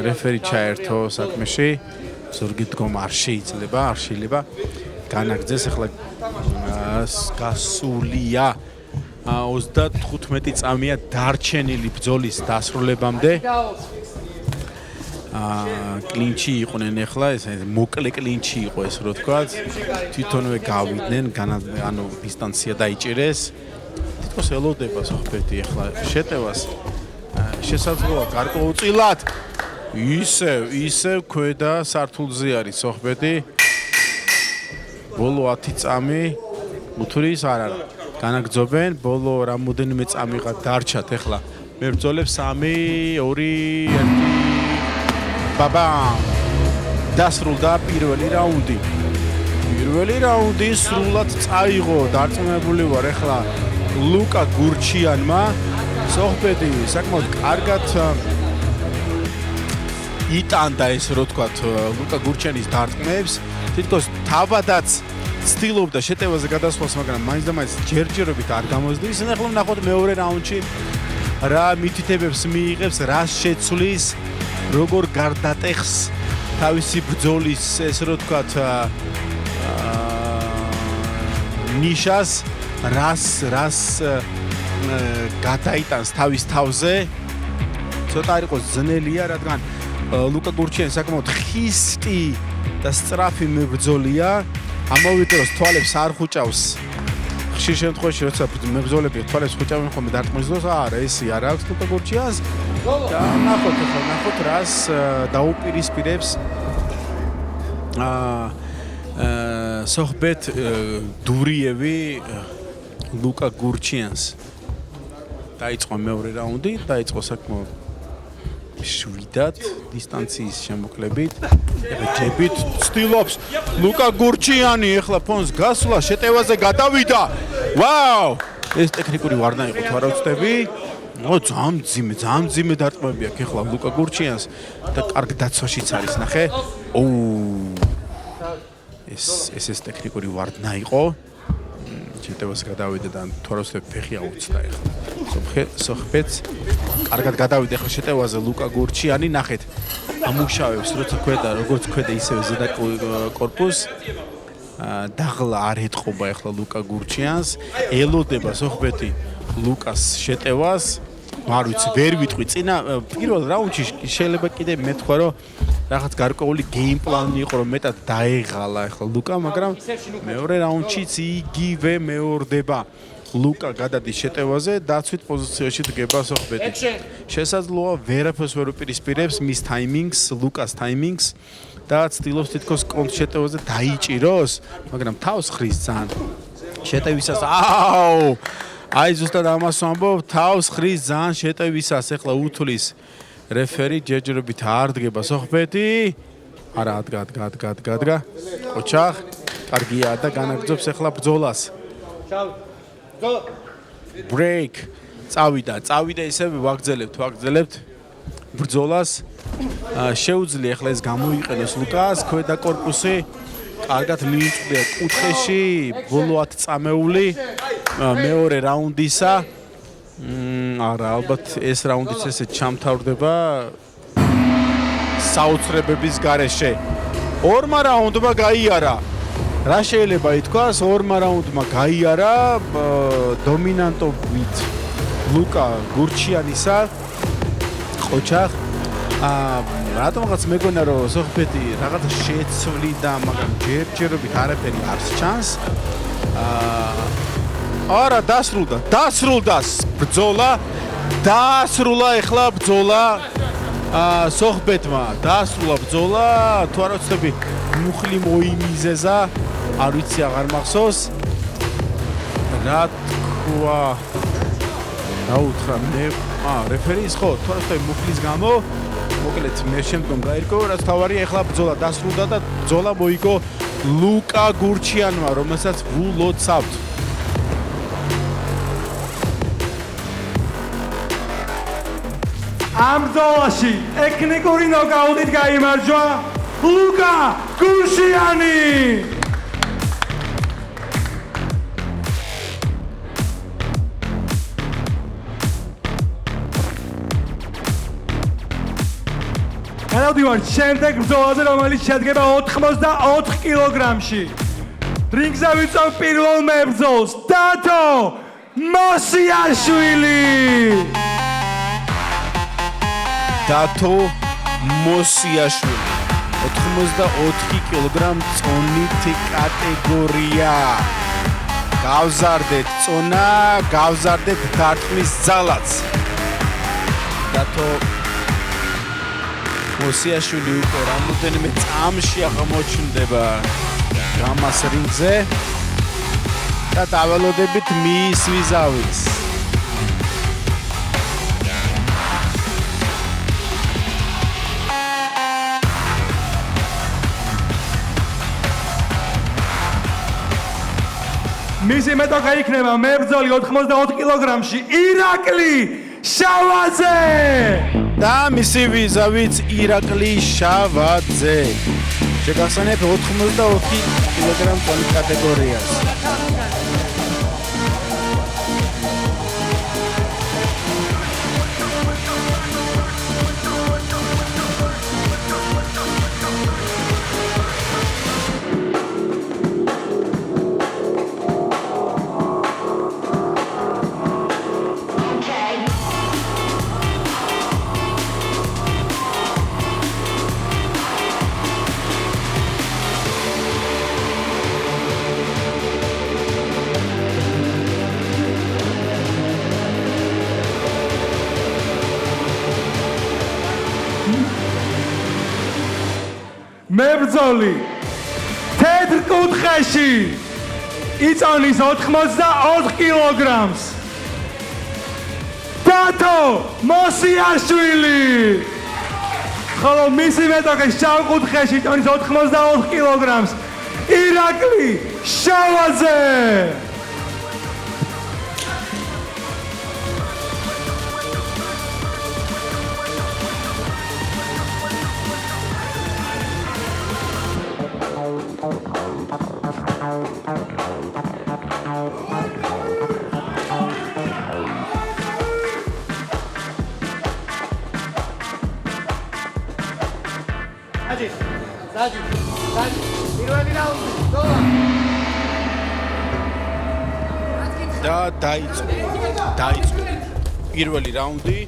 რეფერი ჩაერთო საქმეში. ზურგი დგომა არ შეიძლება. განაგრძეს ახლა გასულია 35 წამია დარჩენილი ბრძოლის დასრულებამდე. კლინჩი იყვნენ ახლა, ეს მოკლე კლინჩი იყო ეს რო თქვა. თვითონვე გავიდნენ, ანუ დისტანცია დაიჭირეს. თითქოს ელოდება სოხბეთი ახლა შეტევას. შესაძლოა გარკვეულწილად ისევ ქვედა სართულზე არის სოხბეთი. ბოლო 10 წამი უთuris არ არა. განაგრძობენ, ბოლო რამოდენიმე წამიღა დარჩათ ახლა. მებრძოლებს 3 2 1 ბაბა. დასრულდა პირველი რაუნდი. პირველი რაუნდი სრულად წაიღო. დარწმუნებული ვარ ახლა ლუკა გურჩიანმა. სოხბეთი საკმაოდ კარგად იტანდა ეს რო თქვათ ლუკა გურჩიანის დარტყმებს. თითქოს თავადაც ცდილობდა შეტევაზე გადასვლას, მაგრამ მაინც და მაინც ჯერჯერობით არ გამოსდი. ისინი ახლა ნახოთ მეორე რაუნდში რა მითითებებს მიიღებს, რა შეცვლის, როგორ გარდატეხს თავისი ბრძოლის ეს რო თქვათ ნიშას, რას გადაიტანს თავის თავზე. ცოტა არ იყოს ძნელია, რადგან ლუკა გურჩიანი საკმაოდ ხისტი და სწრაფი მებრძოლია. ამავე დროს თვალებს არ ხუჭავს. ხშირ შემთხვევაში როცა მებრძოლები თვალებს ხუჭავენ ხოლმე დარტყმის დროს, არა ესე არ აქვს ლუკა გურჩიანს. და ნახოთ რას დაუპირისპირებს სოხბეთ დურიევი ლუკა გურჩიანს. დაიწყო მეორე რაუნდი, დაიწყო საკმაოდ შვიდად დისტანციის შემოკლებით. ეხლა ჯებით ცდილობს ლუკა გურჩიანი ეხლა ფონს გასვლა შეტევაზე გადავიდა. ვაუ! ეს ტექნიკური ვარნა იყო თუ არა ვწდები. ძამძიმე დარტყმები აქვს ეხლა ლუკა გურჩიანს და კარგ დაცვაშიც არის ნახე. ეს ტექნიკური ვარნა იყო. შეტევას გადავიდა და თუ არა ვწდები ფეხი აუცდა ეხლა. სოხბეთს კარგად გადავიდა ახლა შეტევაზე ლუკა გურჩიანი. ნახეთ ამუშავებს როცა ქვედა როგორც ქვედა ისევე ზედა კორპუსს. დაღლა არ ეტყობა ახლა ლუკა გურჩიანს. ელოდება სოხბეთი ლუკას შეტევას. არ ვიცი ვერ ვიტყვი წინა პირველ რაუნდში შეიძლება კიდე მეთქვა რომ რაღაც გარკვეული გეიმპლანი იყო რომ მეტად დაეღალა ახლა ლუკა, მაგრამ მეორე რაუნდშიც იგივე მეორდება. ლუკა გადადის შეტევაზე, დაცვით პოზიციაში დგება სოხბეთი. შესაძლოა ვერაფერს ვერ უპირისპირებს მის ტაიმინგს, ლუკას ტაიმინგს და ცდილობს თითქოს კონტრ შეტევაზე დაიჭიროს, მაგრამ თავს ხრის ძალიან. შეტევისას აი ზუსტად ამას ვამბობ, თავს ხრის ძალიან შეტევისას ახლა უთulis რეფერი ჯერჯერობით არ დგება სოხბეთი. არა ადგა. ყოჩახ, კარგია და განაგრძობს ახლა ბრძოლას. break წავიდა ისევე ვაგრძელებთ ბრძოლას. შეუძლია ახლა ეს გამოიყენოს ლუკას, ქვედა კორპუსი კარგად მიიწვია კუთხეში, ბოლო 10 წამეული მეორე რაუნდისა. არა, ალბათ ეს რაუნდიც ესე ჩამთავრდება საოცრებების გარეშე. ორმა რაუნდმა გაიარა. რა შეიძლება ითქვას, ორმა რაუნდმა გაიარა დომინანტობით ლუკა გურჩიანისა. ყოჩახ რატომღაც მეგონა რომ სოხბეთი რაღაცა შეცვლიდა, მაგრამ ჯერჯერობით არაფერი არ ჩანს. არა, დასრულდა ბრძოლა. დაასრულა ეხლა ბრძოლა. სოხბეთმა დაასრულა ბრძოლა. თუ არ ვცდები, მუხლი მოიმიზეზა. არ ვიცი, აღარ მახსოვს. რა თქვა? დაუთხრა მე, რეფერის ხო, თუ არ ვცდები მუხლის გამო მოკლედ მე შემდგომ გაირკო, რაც თავარია ეხლა ბრძოლა დასრულდა და ბრძოლა მოიგო ლუკა გურჩიანმა, რომელსაც ვულოცავთ. ამ ბრძოლაში ტექნიკური ნოკაუტით გაიმარჯვა ლუკა გურჩიანი. გადავდივართ შემდეგ ბრძოლაზე, რომელიც შედგება 84 კილოგრამში. რინგზე ვიწევ პირველ მებრძოლს, დათო მოსიაშვილი. დათო მოსიაშვილი 84 კილოგრამ წონით კატეგორია. გავზარდეთ წონა, გავზარდეთ დარტყმის ძალაც. დათო მოსიაშვილი უკვე რამოდენიმე წამში აღმოჩნდება გამას რინგზე და დავალოდებით მის ვიზავის. მისი მეტოქა იქნება მებრძოლი 84 კილოგრამში ირაკლი შავაძე და მისი ვიზავიც ირაკლი შავაძე. შეგახსენებ 84 კილოგრამ წონის კატეგორიას. მებრძოლი თეთრ კუთხეში იწონის 84 კილოგრამს დათო მოსიაშვილი. ხოლო მისი მეტოქა შავ კუთხეში იწონის 84 კილოგრამს ირაკლი შავაძე. და დაიწყო პირველი რაუნდი.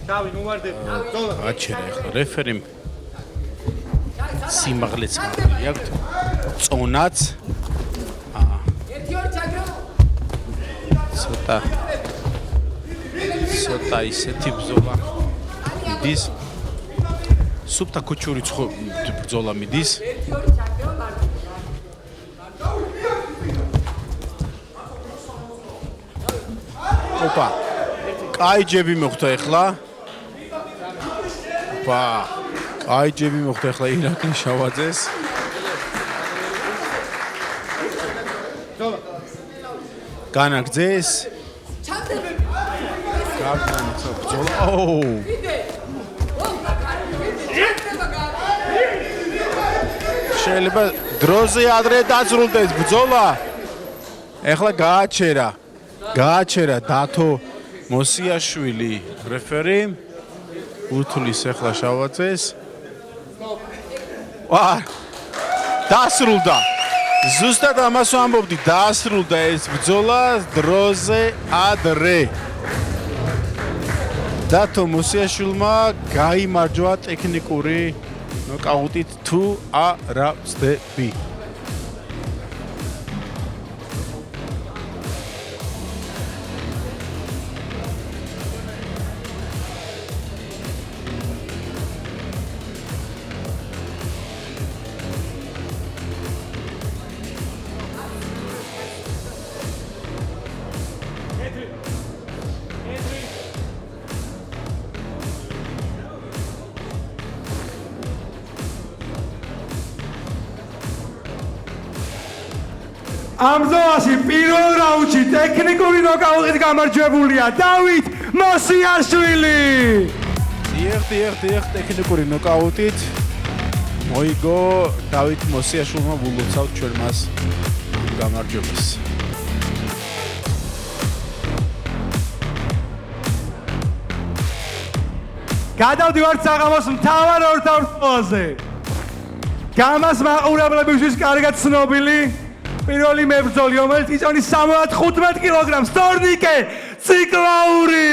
დავი მოვარდები. აჩერა ახლა რეფერიმ სიმაღლეც აქვს, წონაც. ცოტა ისეთი ბრძოლა მიდის. სუფთა კუჩური ბრძოლა მიდის. ოპა, კაი ჯები მოხდა ახლა. ოპა, კაი ჯები მოხდა ახლა ირაკლი შავაძეს. განაგძეს. გაგანცო ბრძოლა. შეიძლება დროზე ადრე დაძრულდეს ბრძოლა. ახლა გააჩერა დათო მოსიაშვილი რეფერი. უთulis ახლა შავაძეს. დასრულდა. ზუსტად ამას ვამბობდი, დასრულდა ეს ბრძოლა დროზე ადრე. და თომოსიაშვილმა გაიმარჯვა ტექნიკური ნოკაუტით თუ არა ვწდები. ამ ზონაში პირველ რაუნდში ტექნიკური ნოკაუტით გამარჯვებულია დავით მოსიაშვილი. დიახ, ტექნიკური ნოკაუტით მოიგო დავით მოსიაშვილმა ვულოცავთ ჩვენ მას გამარჯვებას. გადავდივართ საღამოს მთავარ ორთაბრძოლაზე. გამას მაყურებლებისთვის კარგად ცნობილი პირველი მებრძოლი, რომელიც იწონის 75 კილოგრამს, თორნიკე ციკლაური.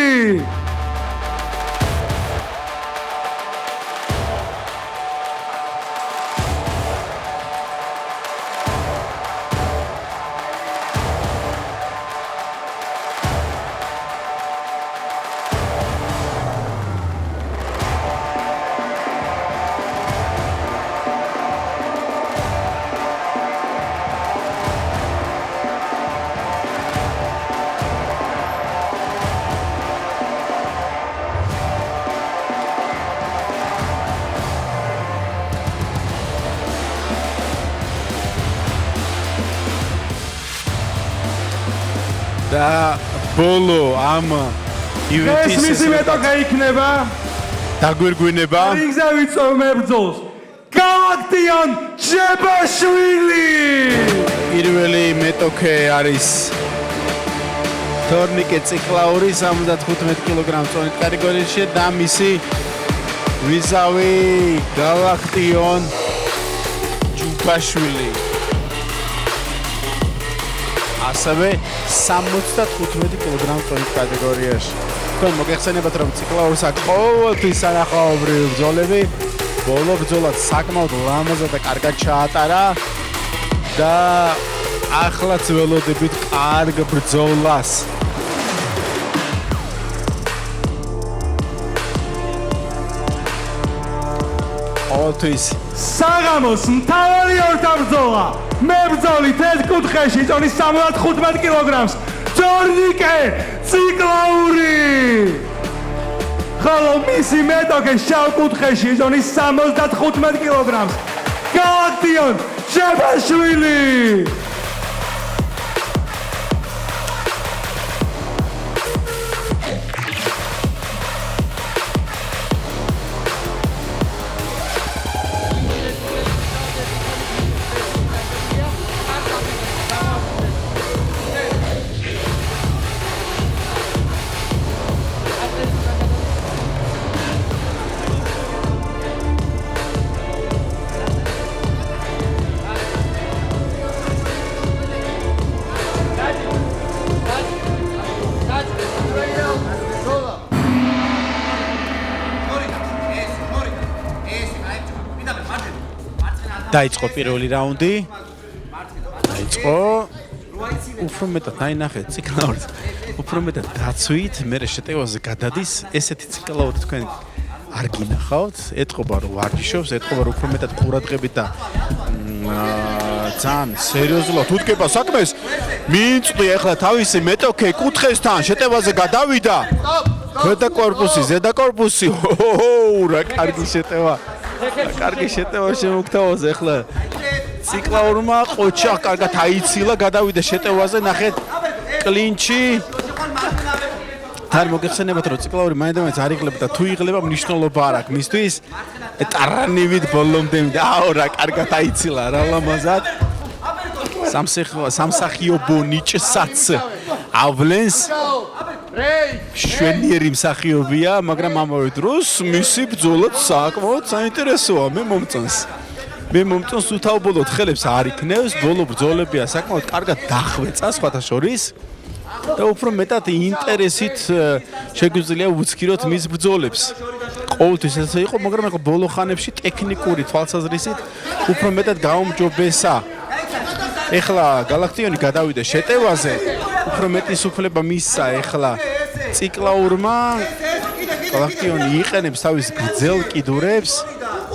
და ბოლო ამ ეს მისი მეტოქე იქნება დაგვირგვინება რინგზე ვიწევ მებრძოლს გალაქტიონ ჯებაშვილი. პირველი მეტოქე არის თორნიკე ციკლაური 75 კილოგრამ წონით კატეგორიაში და მისი ვიზავი გალაქტიონ ჯებაშვილი. ასევე 75 კილოგრამ წონით კატეგორიაში. თქვენ მოგეხსენებათ რომ ციკლაურს აქვს ყოველთვის სანახაობრივი ბრძოლები. ბოლო ბრძოლაც საკმაოდ ლამაზად და კარგად ჩაატარა და ახლაც ველოდებით კარგ ბრძოლას. ყოველთვის საღამოს მთავარი ორთაბრძოლა. მებრძოლი თეთრკუთხეში იწონის 75 კილოგრამს, თორნიკე ციკლაური. ხოლო მისი მეტოქე შავ კუთხეში იწონის 75 კილოგრამს, გალაქტიონ ჯებაშვილი. დაიწყო პირველი რაუნდი. დაიწყო. უფრო მეტად დაინახეთ ციკლაურს. უფრო მეტად დაცვით, მერე შეტევაზე გადადის. ესეთი ციკლაური თქვენ არ გინახავთ. ეთყობა რომ ვარჯიშობს, ეთყობა რომ უფრო მეტად ყურადღებით და ძალიან სერიოზულად უთქება საქმეს. მიიწვი ახლა თავისი მეტოქე კუთხესთან შეტევაზე გადავიდა. ქვედა კორპუსი, ზედა კორპუსი. რა კარგი შეტევა. კარგი შეტევა შემოგთავაზე ახლა ციკლაურმა ყოჩა კარგად აიცილა გადავიდა შეტევაზე ნახეთ კლინჩი არ მოგეხსენებათ რომ ციკლაური მაინდამაინც არ იღლება და თუ იღლება მნიშვნელობა არ აქვს მისთვის ტარანივით ბოლომდე აო რა კარგად აიცილა რა ლამაზად სამსახიობო ნიჭსაც ავლენს შვენიერი მსახიობია, მაგრამ ამავე დროს მისი ბრძოლაც საკმაოდ საინტერესოა. მე მომწონს უთავბოლოდ ხელებს არ იქნევს, ბოლო ბრძოლებია საკმაოდ კარგად დახვეწა სხვათა შორის. და უფრო მეტად ინტერესით შეგვიძლია ვუცქიროთ მის ბრძოლებს. ყოველთვის ესე იყო, მაგრამ ახლა ბოლო ხანებში ტექნიკური თვალსაზრისით უფრო მეტად გაუმჯობესა. ეხლა გალაქტიონი გადავიდა შეტევაზე, უფრო მეტი სუფლება მისცა ეხლა ციკლაურმა. გალაქტიონი იყენებს თავის გრძელ კიდურებს.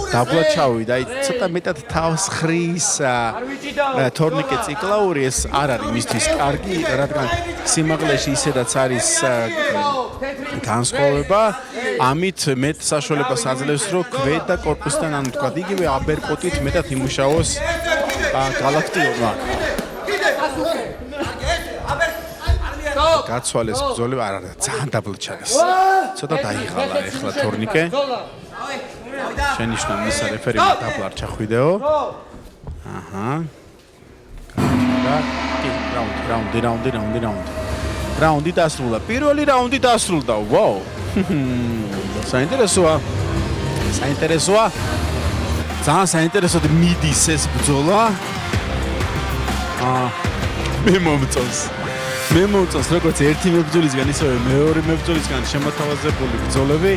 დაბლა ჩავიდა, აი ცოტა მეტად თავს ხრის თორნიკე ციკლაური ეს არ არის მისთვის კარგი, რადგან სიმაღლეში ისედაც არის განსხვავება. ამით მეტ საშუალებას აძლევს, რომ ქვედა კორპუსთან, ანუ თქვა იგივე აბერკოტით მეტად იმუშაოს გალაქტიონმა. გაცვალეს ბრძოლა, არა, ძალიან დაბლა ჩადეს. ცოტა დაიღალა ეხლა თორნიკე. შენიშნა მის რეფერიმ დაბლა არ ჩახვიდეო. აჰა. რაუნდი დასრულდა. პირველი რაუნდი დასრულდა. ვაუ. საინტერესოა. ძალიან საინტერესოდ მიდის ეს ბრძოლა. მე მომწონს როგორც ერთი მებრძოლისგან, ისევე მეორე მებრძოლისგან შემოთავაზებული ბრძოლები.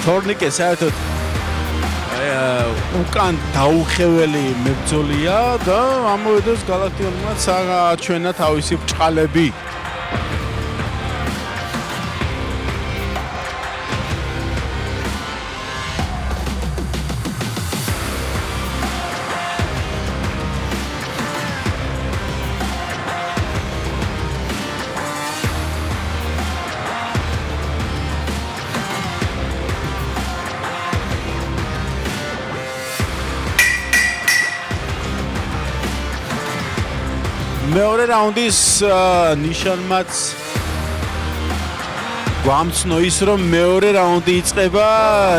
თორნიკე საერთოდ უკან დაუხეველი მებრძოლია და ამავე დროს გალაქტიონმა აჩვენა თავისი ბრჭყალები. მეორე რაუნდის ნიშანმაც გვამცნო ის, რომ მეორე რაუნდი იწყება,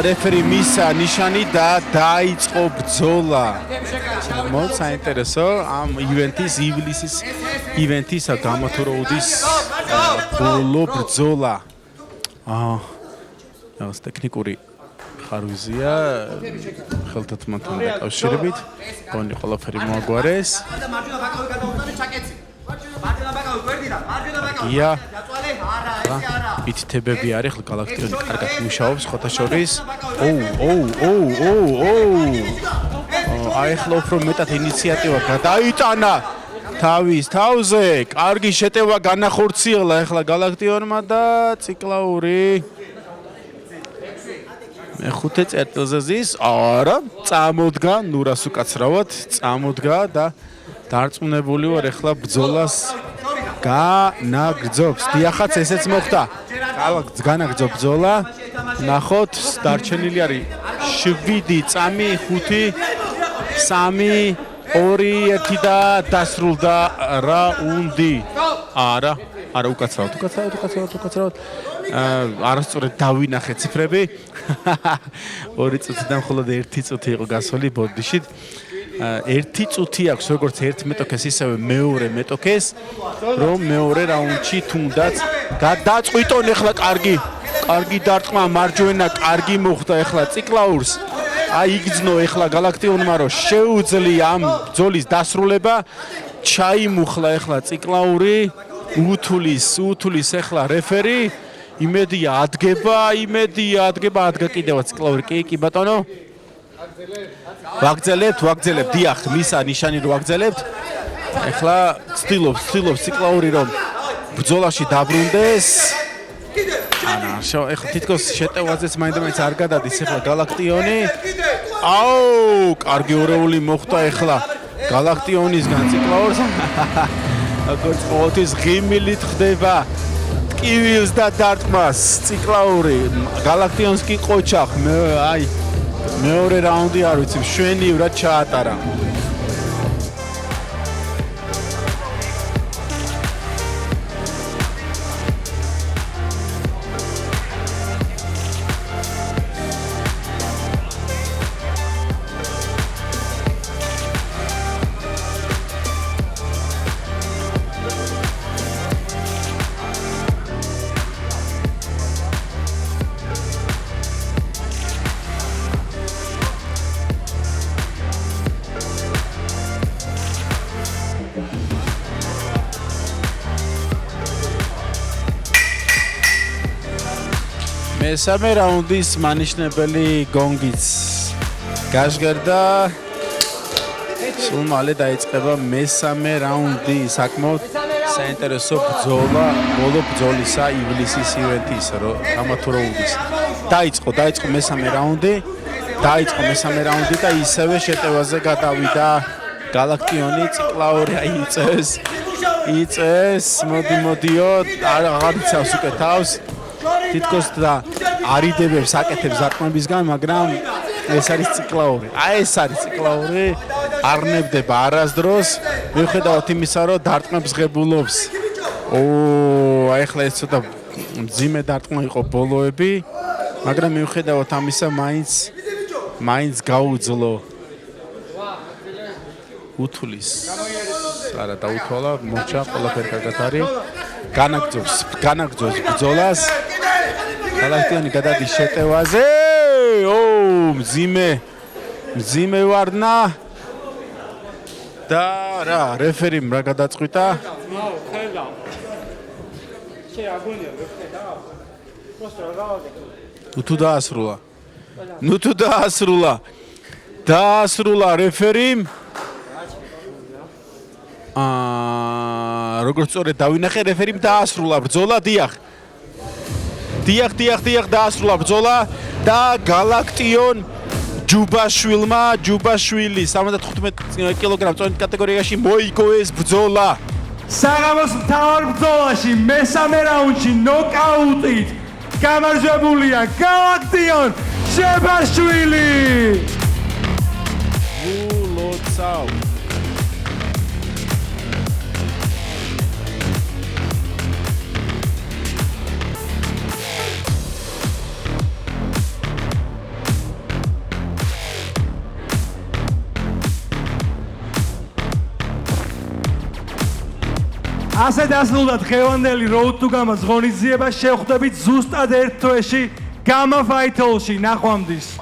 რეფერი მისცა ნიშანი და დაიწყო ბრძოლა. მოც საინტერესო ამ ივენთის ივლისის ივენთის გამათუროუდის ბოლო ბრძოლა. ეს ტექნიკური ხარვიზია ხელთათმათან დაკავშირებით. გონი ყველაფერი მოაგვარეს. ია. ითითებები არის, ხლა გალაქტიონი კარგად მუშაობს ხოთა შორის. აი ხლა უფრო მეტად ინიციატივა გადაიტანა თავის თავზე. კარგი შეტევა განახორციელა ახლა გალაქტიონმა და ციკლაური მეხუთე წერტილზე ზის. არა, წამოდგა, ნუ რას უკაცრავად, წამოდგა და დარწმუნებული ვარ ახლა ბრძოლას განაგრძობს. დიახაც ესეც მოხდა. განაგრძო ბრძოლა. ნახოთ, დარჩენილი არის 7 წამი, 5, 3, 2, 1 და დასრულდა რაუნდი. არა, უკაცრავად. არასწორად დავინახე ციფრები. 2 წუთიდან მხოლოდ 1 წუთი იყო გასული ბოდიშით. 1 წუთი აქვს როგორც ერთ მეტოქეს, ისევე მეორე მეტოქეს, რომ მეორე რაუნდში თუნდაც გადაწყვიტონ ახლა კარგი დარტყმა მარჯვენა, კარგი მოხდა ახლა ციკლაურს. აი იგრძნო ახლა გალაქტიონმა, რომ შეუძლია ამ ბრძოლის დასრულება. ჩაიმუხლა ახლა ციკლაური, უთulis ახლა რეფერი. იმედია ადგება, ადგა კიდევაც ციკლაური. კი ბატონო. ვაგძელებთ, დიახ, მისა ნიშანი რომ ვაგძელებთ. ახლა ცდილობს ციკლაური რომ ბრძოლაში დაბრუნდეს. ახლა თითქოს შეტევაზეც მაინდა-მაინც არ გადადის ახლა გალაქტიონი. კარგი ორეული მოხდა ახლა გალაქტიონისგან ციკლაურს. როგორც ყოველთვის ღიმილით ხდება ტკივილს და დარტყმას ციკლაური. გალაქტიონს კი ყოჩახ, მეორე რაუნდი არ ვიცი, მშვენივრად ჩაატარა. მესამე რაუნდის მანიშნებელი გონგიც გაჟღერდა. სულ მალე დაიწყება მესამე რაუნდი. საკმაოდ საინტერესო ბრძოლა, ბოლო ბრძოლისა ივლისის ივენთის დრამატურგის. დაიწყო მესამე რაუნდი. და ისევე შეტევაზე გადავიდა გალაქტიონი. ციკლაური იწეს. მოდიო, აღარ იცავს უკვე თავს. თითქოს და არიდებებს აკეთებს ზარყმებისგან, მაგრამ ეს არის ციკლაური. არ ნებდება არასდროს. მიუხედავად იმისა, რომ დარტყმებს ღებულობს. ახლა ეს ცოტა მძიმე დარტყმა იყო ბოლოები, მაგრამ მიუხედავად ამისა მაინც გაუძლო. უთulis. არა დაუთვალა, მოჩა, ყველაფერი კარგად არის. განაგძობს ბრძოლას. გალაქტიონი გადადის შეტევაზე. მძიმე ვარდნა. და რა, რეფერიმ რა გადაწყვიტა? ნუ თუ დაასრულა რეფერიმ. როგორც სწორედ დავინახე, რეფერიმ დაასრულა ბრძოლა. დიახ, დაასრულა ბრძოლა და გალაქტიონ ჯუბაშვილი 75 კილოგრამ წონით კატეგორიაში მოიგო ეს ბრძოლა. საღამოს მთავარ ბრძოლაში მესამე რაუნდში ნოკაუტით გამარჯვებულია გალაქტიონ ჯუბაშვილი. ლოცავ. ასე დასრულდა დღევანდელი Road to Gamma-ს ღონისძიება. შევხვდებით ზუსტად ერთ თვეში Gamma Fight Hall-ში. ნახვამდის.